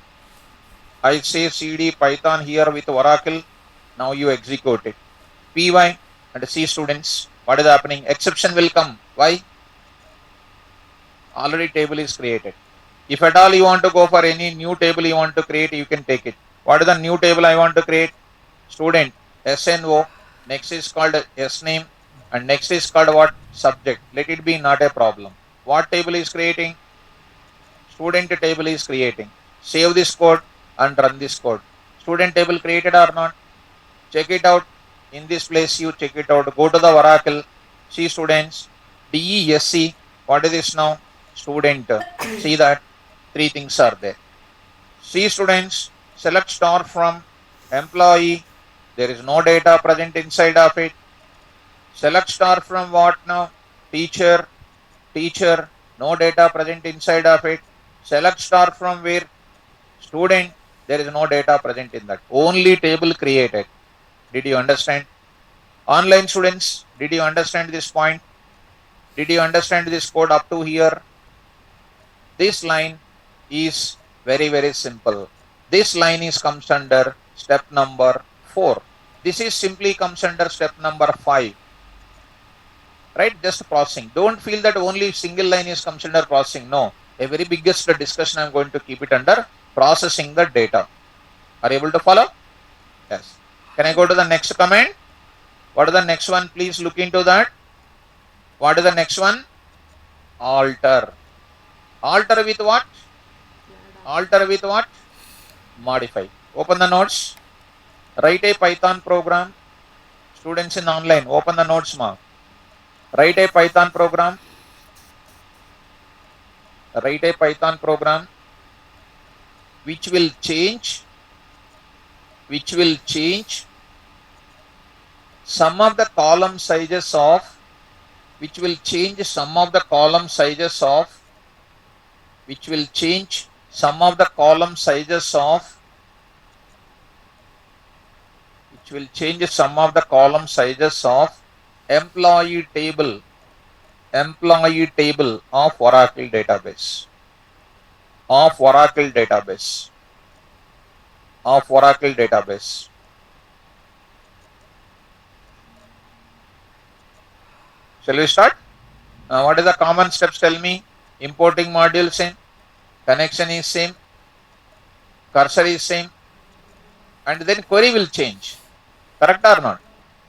I say CD Python here with Oracle. Now you execute it. PY and C, students. What is happening? Exception will come. Why? Already table is created. If at all you want to go for any new table you want to create, you can take it. What is the new table I want to create? Student SNO. Next is called S name. And next is called what? Subject. Let it be not a problem. What table is creating? Student table is creating. Save this code and run this code. Student table created or not? Check it out. In this place you check it out. Go to the Oracle See students, DESC, what is this now? Student. See that 3 things are there. See students, select star from employee. There is no data present inside of it. Select star from what now? Teacher, teacher, no data present inside of it. Select star from where? Student, there is no data present in that. Only table created. Did you understand? Online students, did you understand this point? Did you understand this code up to here? This line is very, very simple. This line is comes under step number 4. This is simply comes under step number 5. Right? Just processing. Don't feel that only single line is comes under processing. No. A very biggest discussion I'm going to keep it under processing the data. Are you able to follow? Yes. Can I go to the next command? What is the next one? Please look into that. What is the next one? Alter. Alter with what? Alter with what? Modify. Open the notes. Write a Python program. Students in online, open the notes mark. Write a Python program. Write a Python program which will change some of the column sizes of which will change some of the column sizes of employee table of Oracle database. Shall we start? What is the common steps? Tell me. Importing module same, connection is same, cursor is same, and then query will change. Correct or not?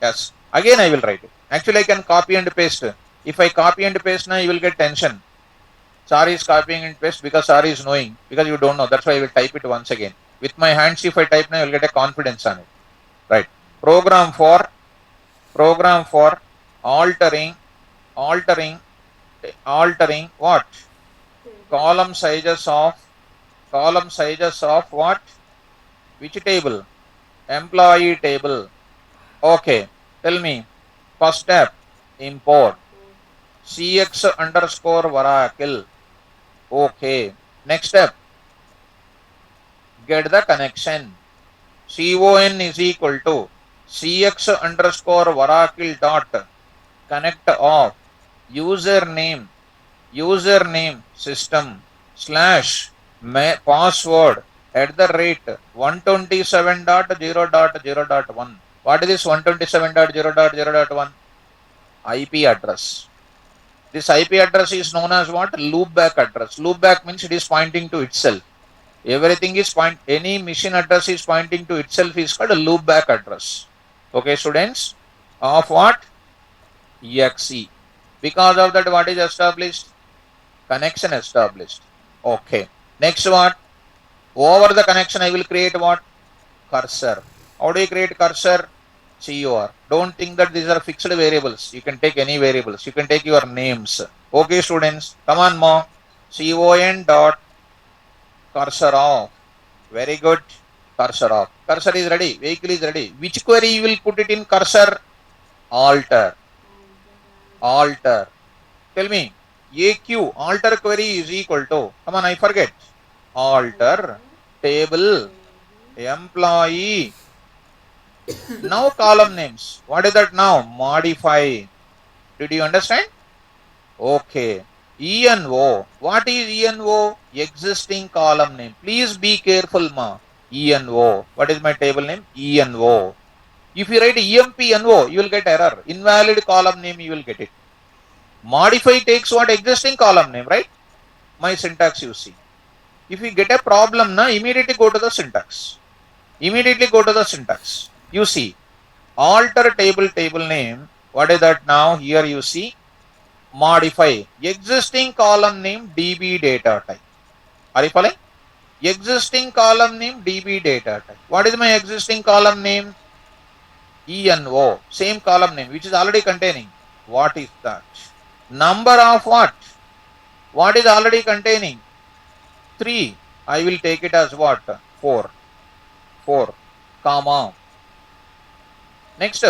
Yes. Again I will write it. Actually I can copy and paste. If I copy and paste now, you will get tension. Sorry is copying and paste because sorry is knowing, because you don't know. That's why I will type it once again. With my hands, if I type now, you will get a confidence on it. Right. Program for altering what? Column sizes of what? Which table? Employee table. Okay. Tell me. First step, import cx underscore Oracle. Okay. Next step, get the connection. con is equal to cx underscore Oracle dot connect of username system slash password at the rate 127.0.0.1. What is this 127.0.0.1? IP address. This IP address is known as what? Loopback address. Loopback means it is pointing to itself. Everything is any machine address is pointing to itself is called a loopback address. Okay, students? Of what? exe. Because of that, what is established? Connection established. Okay. Next what? Over the connection, I will create what? Cursor. How do you create cursor? CUR. Don't think that these are fixed variables. You can take any variables. You can take your names. Okay, students. Come on, more. con dot cursor off. Very good. Cursor off. Cursor is ready. Vehicle is ready. Which query you will put it in cursor? Alter. Tell me. AQ. Alter query is equal to. Come on, I forget. Alter table employee. Now column names. What is that now? Modify. Did you understand? Okay. ENO. What is ENO? Existing column name. Please be careful, ma. ENO. What is my table name? ENO. If you write EMPNO, you will get error. Invalid column name, you will get it. Modify takes what? Existing column name, right? My syntax you see. If you get a problem, na, immediately go to the syntax. You see, alter table name. What is that now? Here you see, modify existing column name DB data type. Are you following? Existing column name DB data type. What is my existing column name? ENO. Same column name which is already containing. What is that? Number of what? What is already containing? 3. I will take it as what? 4. 4, comma. Next,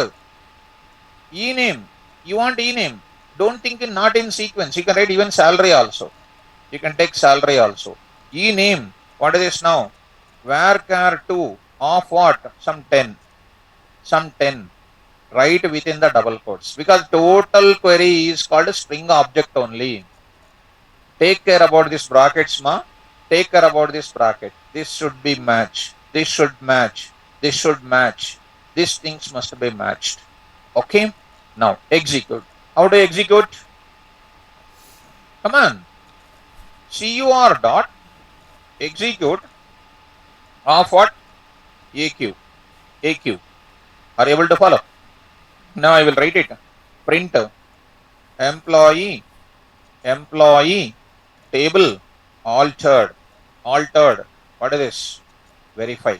e-name. You want e-name. Don't think in not in sequence. You can write even salary also. You can take salary also. E-name. What is this now? Varchar 2 of what? Some 10. Some 10. Write within the double quotes. Because total query is called string object only. Take care about this brackets, ma. Take care about this bracket. This should be matched. This should match. This should match. These things must be matched. Okay. Now execute. How to execute? Come on. cur dot execute of what? AQ. AQ. Are you able to follow? Now I will write it. Print employee table altered. What is this? Verify.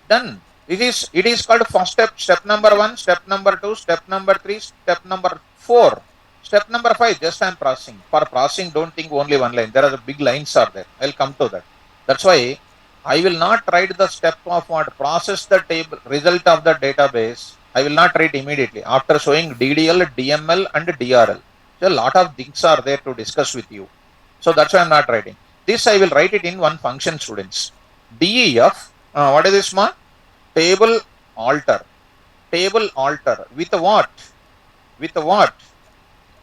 Done. It is called first step. Step number 1, step number 2, step number 3, step number 4. Step number 5, just I am processing. For processing, don't think only one line. There are big lines are there. I'll come to that. That's why I will not write the step of what? Process the table, result of the database. I will not write immediately. After showing DDL, DML and DRL. So a lot of things are there to discuss with you. So that's why I'm not writing. This I will write it in one function, students. DEF, what is this, ma? Table alter with what?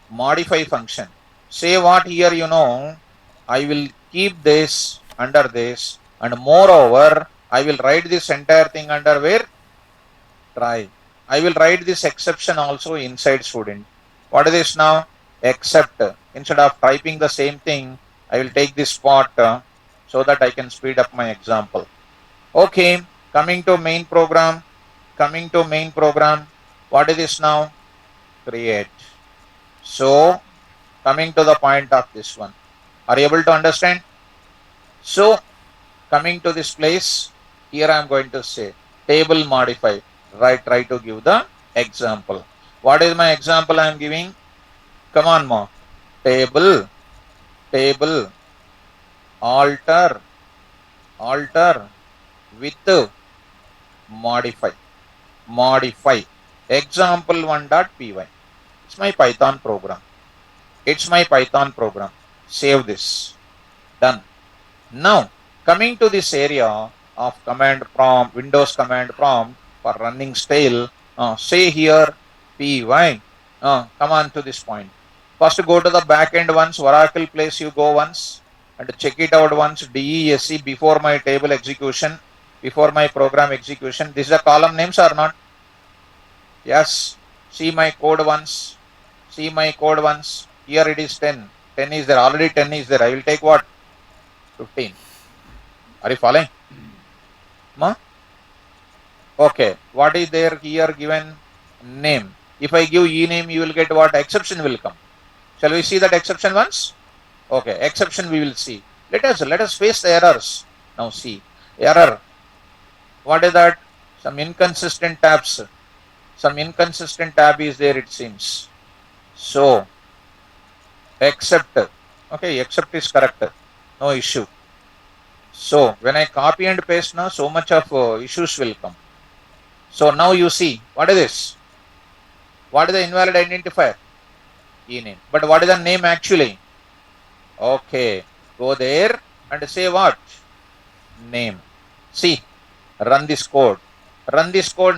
Modify function. Say what here, I will keep this under this, and moreover I will write this entire thing under where? Try. I will write this exception also inside, student. What is this now? Except. Instead of typing the same thing, I will take this part so that I can speed up my example. Okay. Coming to main program. What is this now? Create. So, coming to the point of this one. Are you able to understand? So, coming to this place, here I am going to say table modify. Try to give the example. What is my example I am giving? Come on, ma. Table alter with modify. Example1.py. It's my Python program. Save this. Done. Now, coming to this area of command prompt, Windows command prompt for running stale, say here py. Come on to this point. First go to the backend once, Oracle place you go once and check it out once, DESC before my table execution, before my program execution. This is a column names or not? Yes. See my code once. Here it is 10. 10 is there. Already 10 is there. I will take what? 15. Are you following? Ma? Okay. What is there here given? Name. If I give e-name, you will get what? Exception will come. Shall we see that exception once? Okay. Exception we will see. Let us face the errors. Now see. Error. What is that? Some inconsistent tabs. Some inconsistent tab is there, it seems. So, except. Okay, except is correct. No issue. So, when I copy and paste now, so much of issues will come. So, now you see. What is this? What is the invalid identifier? E-name. But what is the name actually? Okay. Go there and say what? Name. See. Run this code.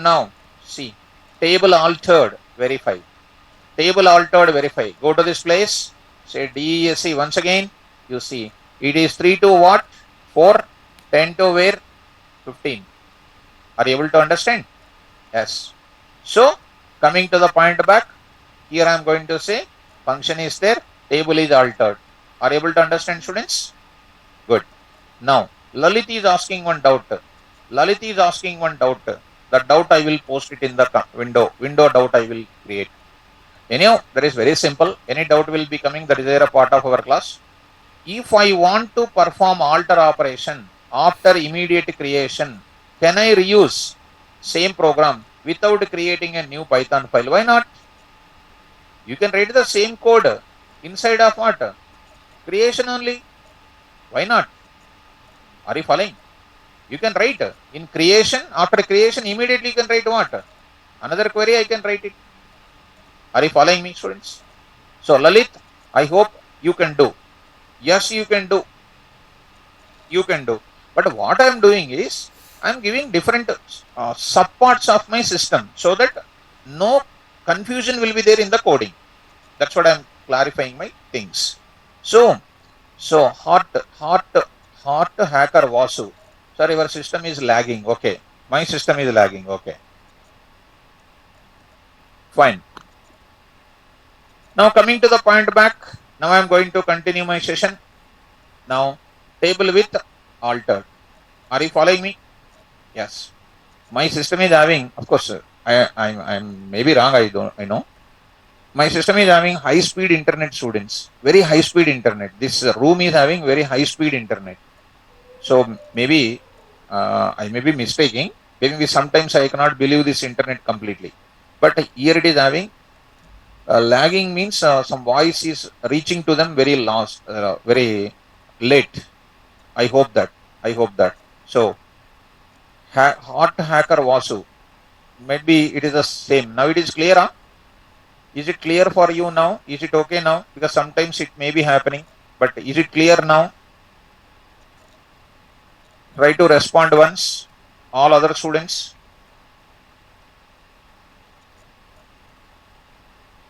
Now. See. Table altered. Verify. Go to this place. Say DESC once again. You see. It is 3 to what? 4. 10 to where? 15. Are you able to understand? Yes. So, coming to the point back. Here I am going to say function is there. Table is altered. Are you able to understand, students? Good. Now, Lalit is asking one doubt. That doubt I will post it in the window. Window doubt I will create. Anyhow, that is very simple. Any doubt will be coming. That is there a part of our class. If I want to perform alter operation after immediate creation, can I reuse same program without creating a new Python file. Why not? You can write the same code inside of what? Creation only. Why not? Are you following? You can write in creation. After creation, immediately you can write what? Another query I can write it. Are you following me, students? So Lalit, I hope you can do. Yes, you can do. You can do. But what I am doing is, I am giving different subparts of my system so that no confusion will be there in the coding. That's what I am clarifying my things. So hot hacker Vasu. Sir, your system is lagging. Okay. My system is lagging. Okay. Fine. Now coming to the point back. Now I am going to continue my session. Now table with altered. Are you following me? Yes. My system is having, of course, I'm maybe wrong. I know. My system is having high speed internet, students. Very high speed internet. This room is having very high speed internet. So maybe I may be mistaking. Maybe sometimes I cannot believe this internet completely. But here it is having lagging means some voice is reaching to them very very late. I hope that. So hot hacker Vasu. Maybe it is the same. Now it is clear, huh? Is it clear for you now? Is it okay now? Because sometimes it may be happening. But is it clear now? Try to respond once. All other students.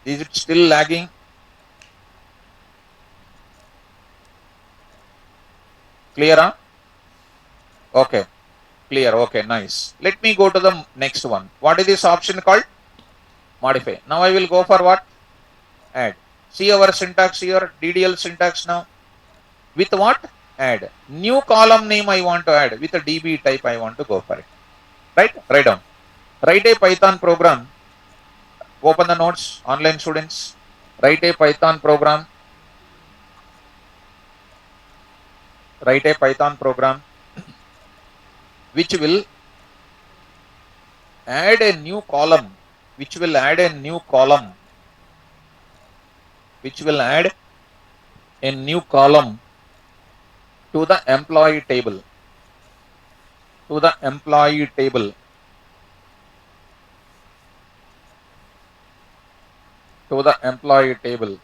Is it still lagging? Clear, huh? Okay. Clear. Okay, nice. Let me go to the next one. What is this option called? Modify. Now I will go for what? Add. See our syntax here, DDL syntax now. With what? Add. New column name I want to add. With a DB type I want to go for it. Right? Write down. Write a Python program. Open the notes, online students. Write a Python program. Write a Python program which will add a new column. Which will add a new column to the employee table. To the employee table. To the employee table.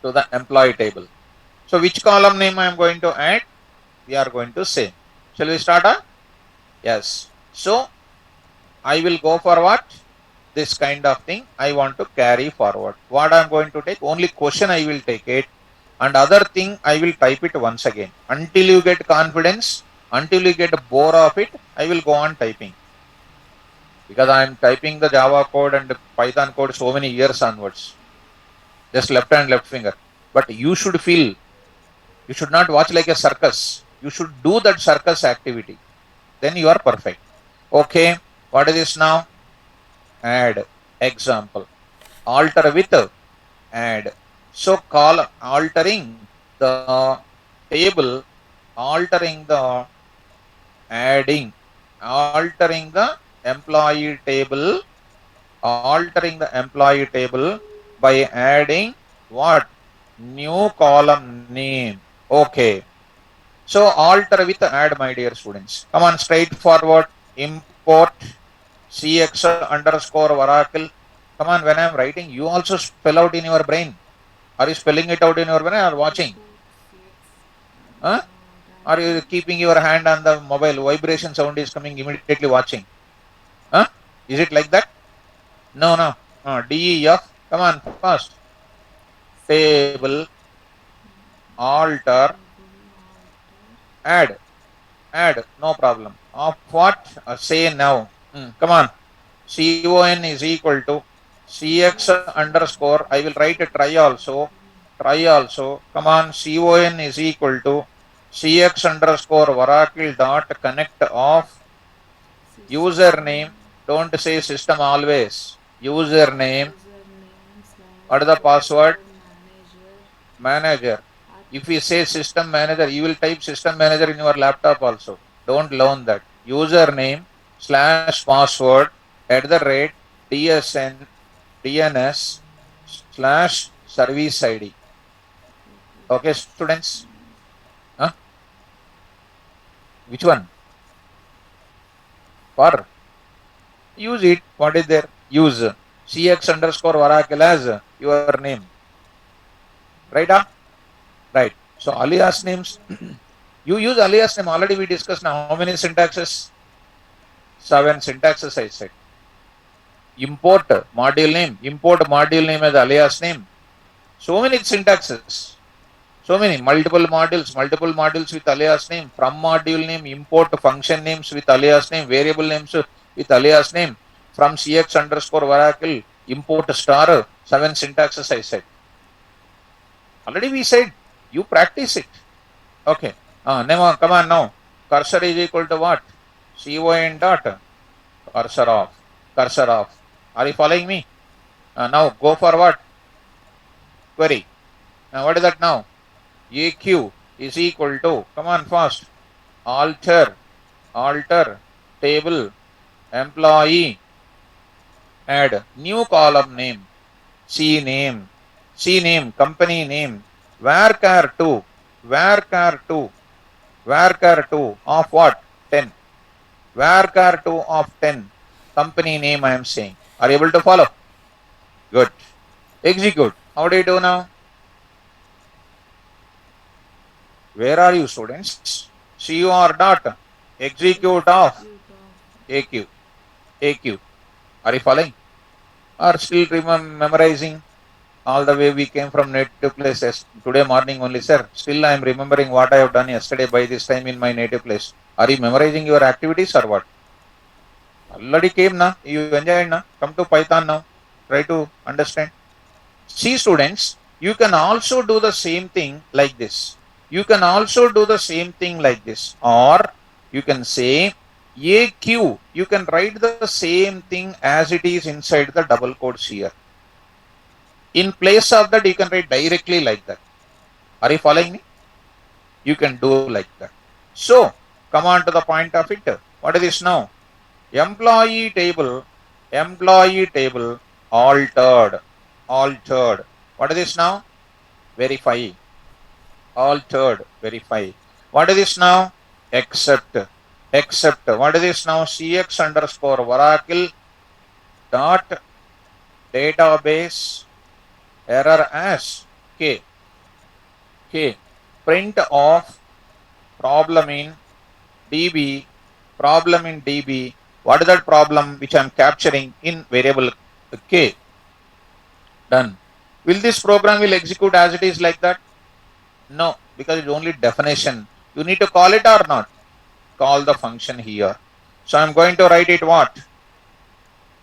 To the employee table. So which column name I am going to add? We are going to say. Shall we start? Yes. So I will go for what? This kind of thing I want to carry forward. What I am going to take? Only question I will take it. And other thing I will type it once again. Until you get confidence, until you get bored of it, I will go on typing. Because I am typing the Java code and the Python code so many years onwards. Just left hand, left finger. But you should feel, you should not watch like a circus. You should do that circus activity. Then you are perfect. Okay. What is this now? Add. Example. Alter with add. So call altering the table, altering the adding, altering the employee table, altering the employee table by adding what? New column name. Okay. So alter with add, my dear students. Come on, straightforward. Import cx underscore Oracle. Come on, when I am writing, you also spell out in your brain. Are you spelling it out in your brain or watching? Huh? Are you keeping your hand on the mobile? Vibration sound is coming, immediately watching. Huh? Is it like that? No. DEF. Come on, fast. Table. Alter. Add. No problem. Of what? Say now. Come on. CON is equal to CX underscore. I will write a try also. Come on. CON is equal to CX underscore Oracle dot connect of username. Don't say system always. Username. What is the password? Manager. If you say system manager, you will type system manager in your laptop also. Don't learn that. Username / password @ DSN DNS / service ID. Okay, students? Huh? Which one? For? Use it. What is there? Use CX_Oracle as your name. Right? Right. So alias names. You use alias name. Already we discussed now. How many syntaxes? 7 syntaxes I said. Import module name as alias name. So many syntaxes. So many multiple modules with alias name, from module name, import function names with alias name, variable names with alias name, from CX_Oracle, import star, 7 syntaxes I said. Already we said, you practice it. Okay. Come on now. Cursor is equal to what? CON dot. Cursor off. Are you following me? Now go for what? Query. What is that now? AQ is equal to, come on fast, alter table employee, add new column name, CNAME, company name, varchar2 of what? 10. Varchar2 of 10, company name I am saying. Are you able to follow? Good. Execute. How do you do now? Where are you, students? CUR dot execute of AQ. Are you following? Or still memorizing all the way we came from native place today morning only, sir? Still I am remembering what I have done yesterday by this time in my native place. Are you memorizing your activities or what? Already came na? You enjoyed na? Come to Python now. Try to understand. See, students, you can also do the same thing like this. You can also do the same thing like this. Or you can say AQ. You can write the same thing as it is inside the double quotes here. In place of that, you can write directly like that. Are you following me? You can do like that. So, come on to the point of it. What is this now? Employee table altered. What is this now? Verify. Altered, verify. What is this now? Accept. What is this now? CX_Oracle dot database error as K. Print of problem in DB. What is that problem which I am capturing in variable K? Done. Will this program will execute as it is like that? No, because it's only definition. You need to call it or not? Call the function here. So I'm going to write it what?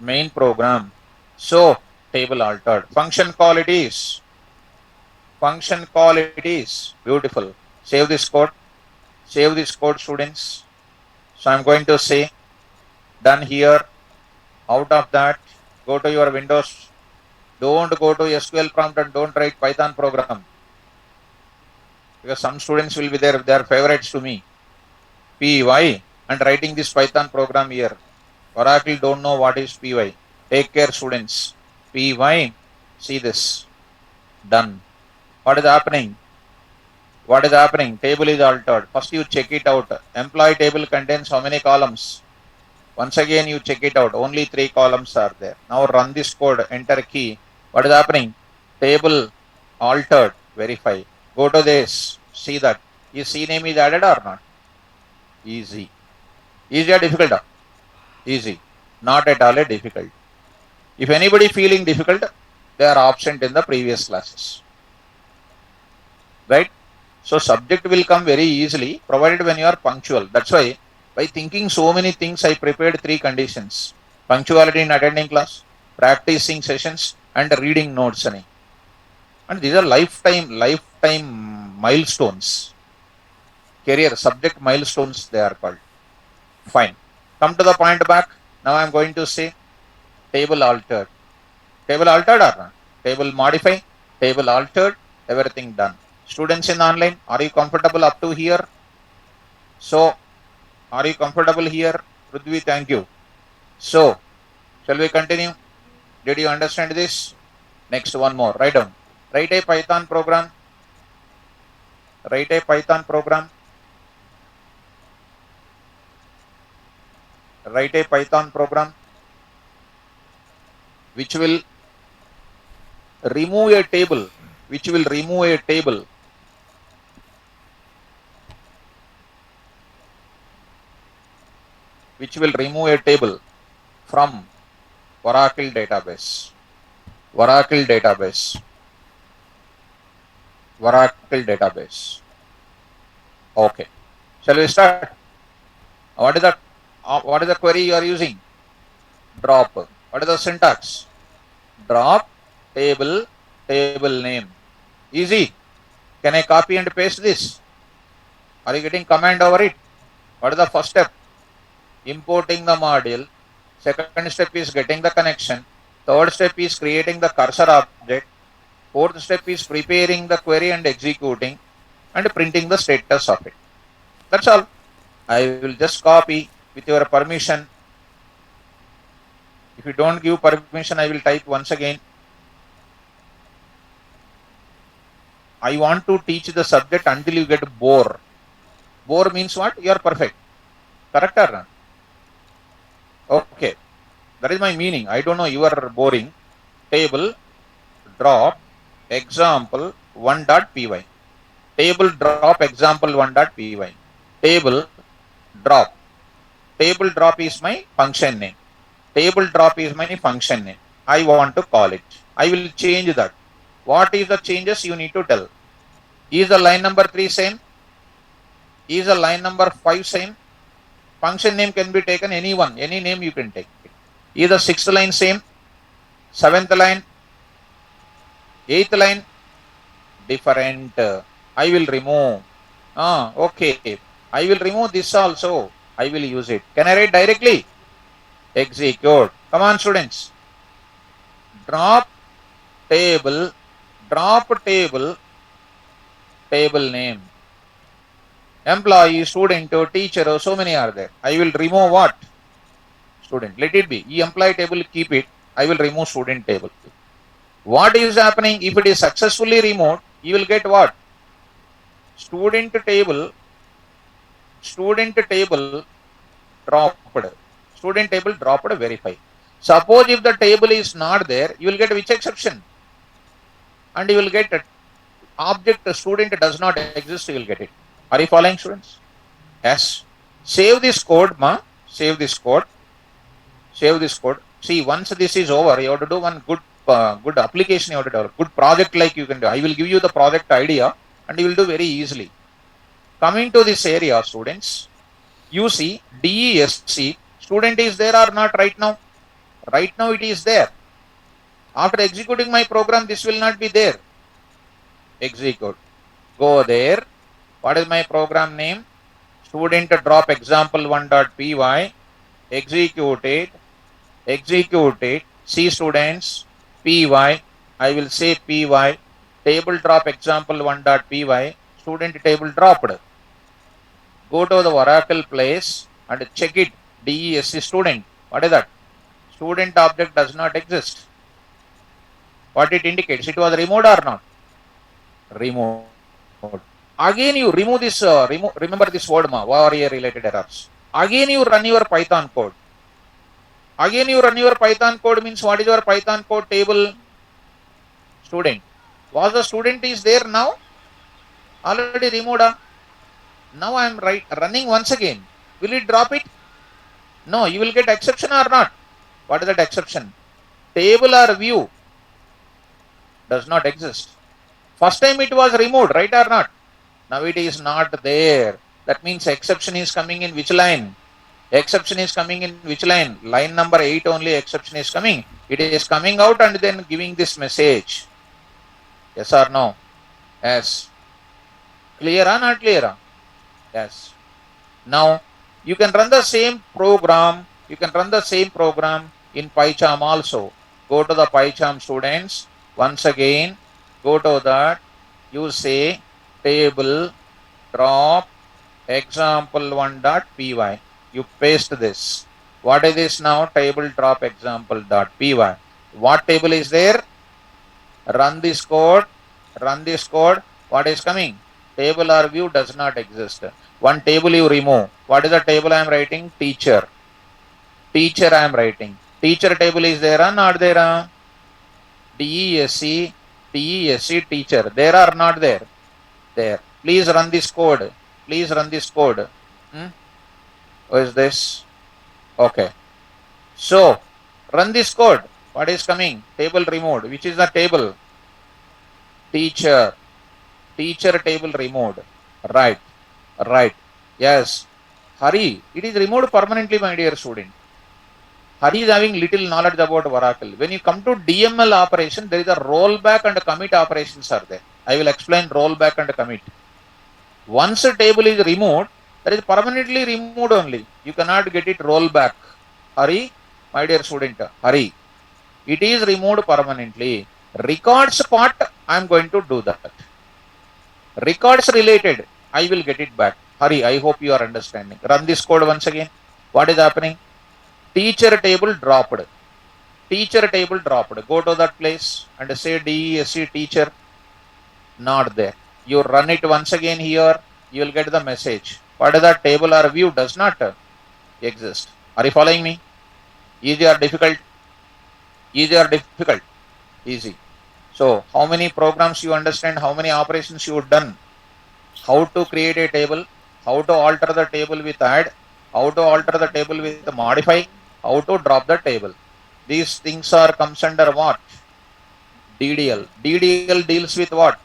Main program. So table altered. Function call it is. Beautiful. Save this code, students. So I'm going to say done here. Out of that, go to your Windows. Don't go to SQL prompt and don't write Python program. Because some students will be there, they are favorites to me. PY and writing this Python program here. Oracle don't know what is PY. Take care, students. PY, see this. Done. What is happening? Table is altered. First you check it out. Employee table contains how many columns? Once again you check it out. Only 3 columns are there. Now run this code. Enter key. What is happening? Table altered. Verify. Go to this. See that. Is CNAME is added or not? Easy. Easy or difficult? Easy. Not at all difficult. If anybody feeling difficult, they are absent in the previous classes. Right? So subject will come very easily provided when you are punctual. That's why by thinking so many things, I prepared 3 conditions. Punctuality in attending class, practicing sessions and reading notes. And these are lifetime milestones. Career subject milestones they are called. Fine. Come to the point back. Now I am going to say table altered. Table altered or not? Table modify, table altered, everything done. Students in online, are you comfortable up to here? So Are you comfortable here? Prithvi, thank you. So, shall we continue? Did you understand this? Next, one more. Write down. Write a Python program. Write a Python program. Write a Python program which will remove a table. Which will remove a table. Which will remove a table from Oracle database. Oracle database. Oracle database. Okay. Shall we start? What is that? What is the query you are using? Drop. What is the syntax? Drop table, table name. Easy. Can I copy and paste this? Are you getting command over it? What is the first step? Importing the module. Second step is getting the connection. Third step is creating the cursor object. Fourth step is preparing the query and executing and printing the status of it. That's all. I will just copy with your permission. If you don't give permission, I will type once again. I want to teach the subject until you get bore. Bore means what? You are perfect. Correct or not? Okay. That is my meaning. I don't know, you are boring. Table drop example 1.py. Table drop example 1.py. Table drop. Table drop is my function name. Table drop is my function name. I want to call it. I will change that. What is the changes you need to tell? Is the line number 3 same? Is the line number 5 same? Function name can be taken anyone, any name you can take. Is the 6th line same? 7th line? 8th line? Different. I will remove. Okay. I will remove this also. I will use it. Can I write directly? Execute. Come on, students. Drop table, table name. Employee, student, teacher, so many are there. I will remove what? Student. Let it be. Employee table, keep it. I will remove student table. What is happening? If it is successfully removed, you will get what? Student table dropped. Student table dropped, verify. Suppose if the table is not there, you will get which exception? And you will get object student does not exist, you will get it. Are you following, students? Yes. Save this code, ma. Save this code. Save this code. See, once this is over, you have to do one good application you have to develop. Good project like you can do. I will give you the project idea and you will do very easily. Coming to this area, students, you see DESC, student is there or not right now? Right now it is there. After executing my program, this will not be there. Execute. Go there. What is my program name? Student drop example 1.py. Execute it. Execute it. See, students, py. I will say py. Table drop example 1.py. Student table dropped. Go to the Oracle place and check it. DESC student. What is that? Student object does not exist. What it indicates? It was removed or not? Removed. Again you remove this, remember this word, warrior related errors. Again you run your Python code. Again you run your Python code means what is your Python code table? Student. Was the student is there now? Already removed. Now I am running once again. Will it drop it? No, you will get exception or not? What is that exception? Table or view does not exist. First time it was removed, right or not? Now it is not there. That means exception is coming in which line? Exception is coming in which line? Line number 8 only exception is coming. It is coming out and then giving this message. Yes or no? Yes. Clear or not clear? Yes. Now you can run the same program. You can run the same program in PyCharm also. Go to the PyCharm, students. Once again, go to that. You say table drop example1.py. You paste this. What is this now? Table drop example.py. What table is there? Run this code. Run this code. What is coming? Table or view does not exist. One table you remove. What is the table I am writing? Teacher. Teacher I am writing. Teacher table is there or not there? TESC, TESC teacher. There or not there? There. Please run this code. Please run this code. What is this? Okay. So, run this code. What is coming? Table removed. Which is the table? Teacher. Teacher table removed. Right. Right. Yes. Hari. It is removed permanently, my dear student. Hari is having little knowledge about Oracle. When you come to DML operation, there is a rollback and commit operations are there. I will explain rollback and commit. Once a table is removed, that is permanently removed only. You cannot get it rollback. Hari, my dear student, Hari. It is removed permanently. Records part, I am going to do that. Records related, I will get it back. Hari, I hope you are understanding. Run this code once again. What is happening? Teacher table dropped. Teacher table dropped. Go to that place and say DESC teacher. Not there. You run it once again here. You will get the message. What is that? Table or view does not exist. Are you following me? Easy or difficult? Easy or difficult? Easy. So, how many programs you understand? How many operations you have done? How to create a table? How to alter the table with add? How to alter the table with modify? How to drop the table? These things are comes under what? DDL. DDL deals with what?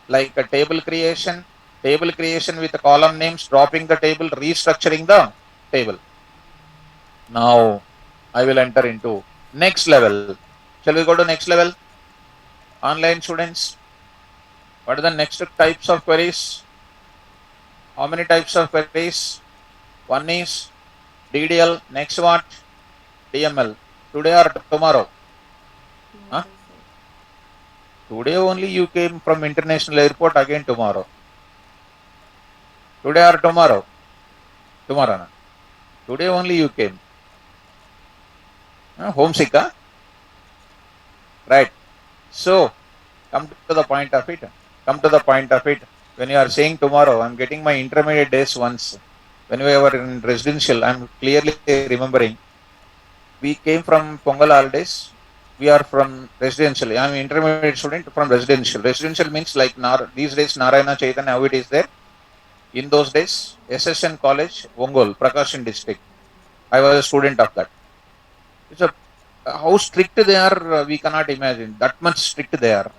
Like a table creation with the column names, dropping the table, restructuring the table. Now, I will enter into next level. Shall we go to next level? Online students, what are the next types of queries? How many types of queries? One is DDL, next what? DML. Today or tomorrow? Huh? Today only you came from international airport, again tomorrow. Today or tomorrow? Tomorrow. Na? Today only you came. Homesick, huh? Right. So, come to the point of it. Come to the point of it. When you are saying tomorrow, I am getting my intermediate days once. When we were in residential, I am clearly remembering. We came from Pongal holidays. We are from residential. I am an intermediate student from residential. Residential means like these days Narayana Chaitanya, how it is there. In those days, SSN College, Ongole, Prakashan district. I was a student of that. It's a how strict they are, we cannot imagine. That much strict they are.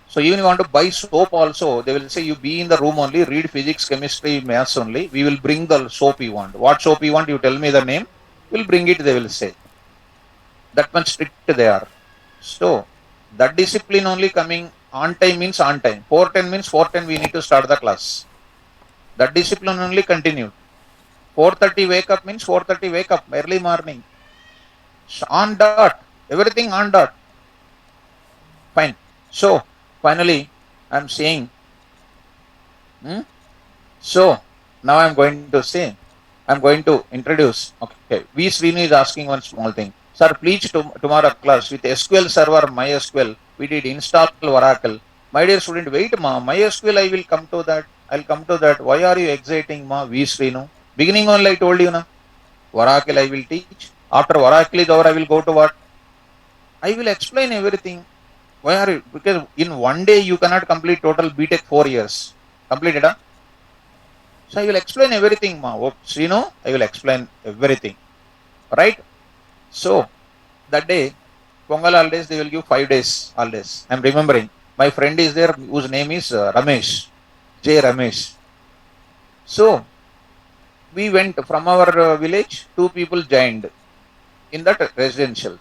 So even if you want to buy soap also, they will say you be in the room only, read physics, chemistry, maths only. We will bring the soap you want. What soap you want, you tell me the name. We'll bring it, they will say. That much strict they are. So, that discipline only coming on time means on time. 4:10 means 4:10 we need to start the class. That discipline only continued. 4:30 wake up means 4:30 wake up, early morning. On dot, everything on dot. Fine. So, finally, I am saying, so, now I am going to say, I am going to introduce, okay, V. Srinu is asking one small thing. Sir, please tomorrow class with SQL Server, MySQL, we did install Oracle. My dear student, wait ma, MySQL I will come to that. I'll come to that. Why are you exciting ma, V. Srinu? Beginning only I told you na. Oracle I will teach. After Oracle is over, I will go to what? I will explain everything. Why are you? Because in one day you cannot complete total BTech 4 years. Completed, huh? So I will explain everything, ma. Oh, Srinu, I will explain everything. Right? So, that day, Pongal holidays, they will give 5 days holidays. I am remembering. My friend is there whose name is Ramesh. J. Ramesh. So, we went from our village, 2 people joined in that residential.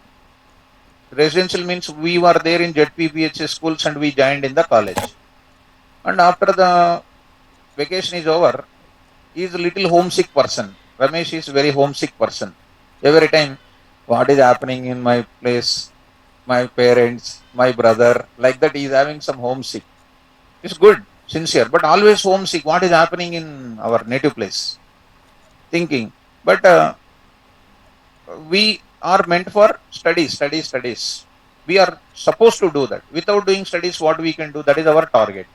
Residential means we were there in ZPPH schools and we joined in the college. And after the vacation is over, he is a little homesick person. Ramesh is very homesick person. Every time, what is happening in my place, my parents, my brother, like that he is having some homesick. It's good. sincere, but always homesick. What is happening in our native place? Thinking, but we are meant for studies. We are supposed to do that. Without doing studies, what we can do, that is our target.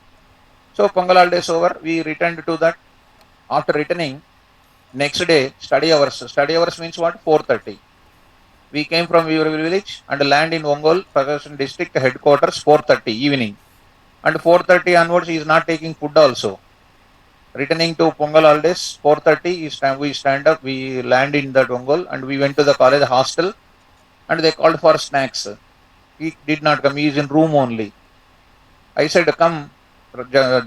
So Pongal holidays over, we returned to that. After returning, next day, study hours means what? 4:30. We came from Vivarville village and land in Ongole Prakasam district headquarters 4:30 evening. And 4:30 onwards, he is not taking food also. Returning to Pongal holidays, 4:30, we stand up, we land in that Ongole, and we went to the college hostel, and they called for snacks. He did not come, he is in room only. I said, come,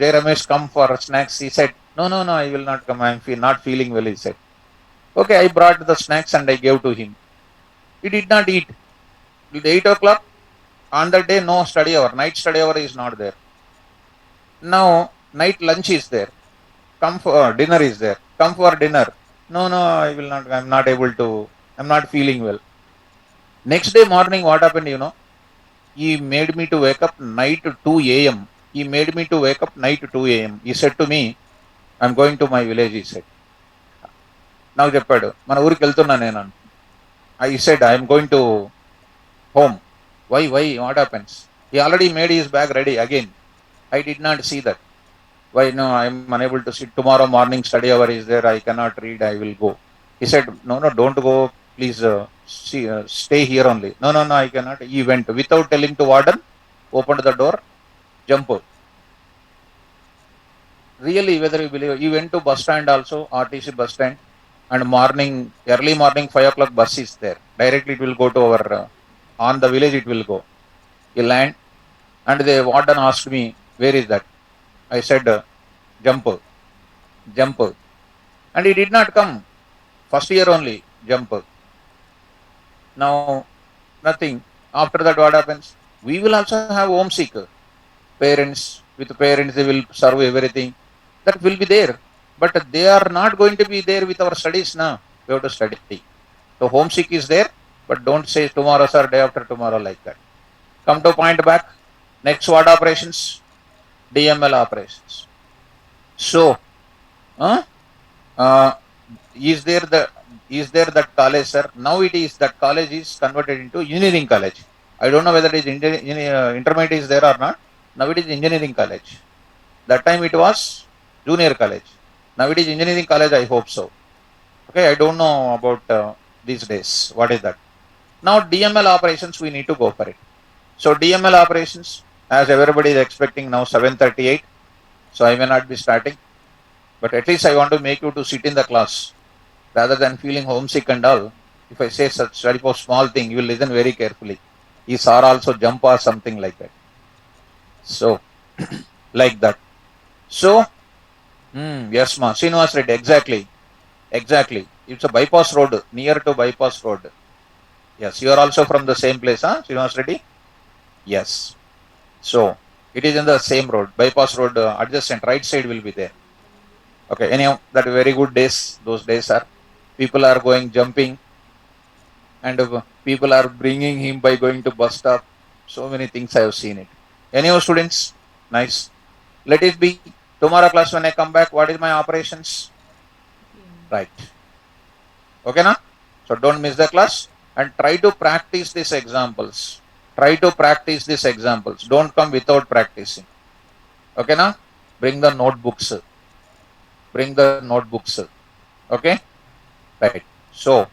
Jay Ramesh, come for snacks. He said, no, I will not come, I am not feeling well, he said. Okay, I brought the snacks and I gave to him. He did not eat. Till 8 o'clock, on that day, no study hour, night study hour is not there. Now, night lunch is there. Come for dinner is there. Come for dinner. No, I will not, I am not able to, I am not feeling well. Next day morning, what happened, you know? He made me to wake up night 2 a.m. He made me to wake up night 2 a.m. He said to me, I'm going to my village, he said. నాకు చెప్పాడు మన ఊరికి వెళ్తున్నా నేను. I said, I am going to home. Why, what happens? He already made his bag ready again. I did not see that. Why, no, I am unable to sit. Tomorrow morning study hour is there, I cannot read, I will go. He said, no, don't go, please stay here only. No, I cannot. He went without telling to warden, opened the door, jump. Really, whether you believe, he went to bus stand also, RTC bus stand, and early morning 5 o'clock bus is there. Directly it will go to our, on the village it will go. He land, and the warden asked me, where is that? I said, jump. And he did not come. First year only, jump. Now, nothing. After that, what happens? We will also have homesick. Parents, with parents, they will serve everything. That will be there. But they are not going to be there with our studies now. We have to study. So homesick is there, but don't say tomorrow, sir, day after tomorrow, like that. Come to point back. Next, what operations? DML operations. So, is there that college, sir? Now it is, that college is converted into engineering college. I don't know whether it is intermediate is there or not. Now it is engineering college. That time it was junior college. Now it is engineering college, I hope so. Okay, I don't know about these days. What is that? Now DML operations, we need to go for it. So DML operations, as everybody is expecting now 7:38. So I may not be starting. But at least I want to make you to sit in the class. Rather than feeling homesick and all. If I say such very small thing, you will listen very carefully. Is or also jump or something like that. So, like that. So, yes, ma. Srinivas Reddy, exactly. It's a bypass road, near to bypass road. Yes, you are also from the same place, huh, Srinivas Reddy? Yes. So, it is in the same road, bypass road, adjacent, right side will be there. Okay, anyhow, that very good days, those days are. People are going jumping, and people are bringing him by going to bus stop. So many things I have seen it. Anyhow, students, nice. Let it be. Tomorrow class when I come back, what is my operations? Right. Okay, na? So don't miss the class and try to practice these examples. Don't come without practicing. Okay, na? Bring the notebooks. Okay? Right. So,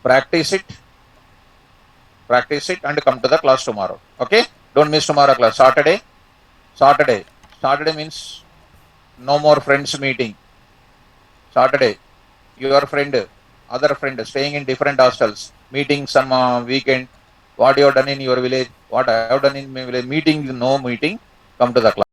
practice it and come to the class tomorrow. Okay? Don't miss tomorrow class. Saturday means no more friends meeting. Saturday, your friend, other friend, staying in different hostels, meeting some weekend, what you have done in your village, what I have done in my village, meeting, no meeting, come to the class.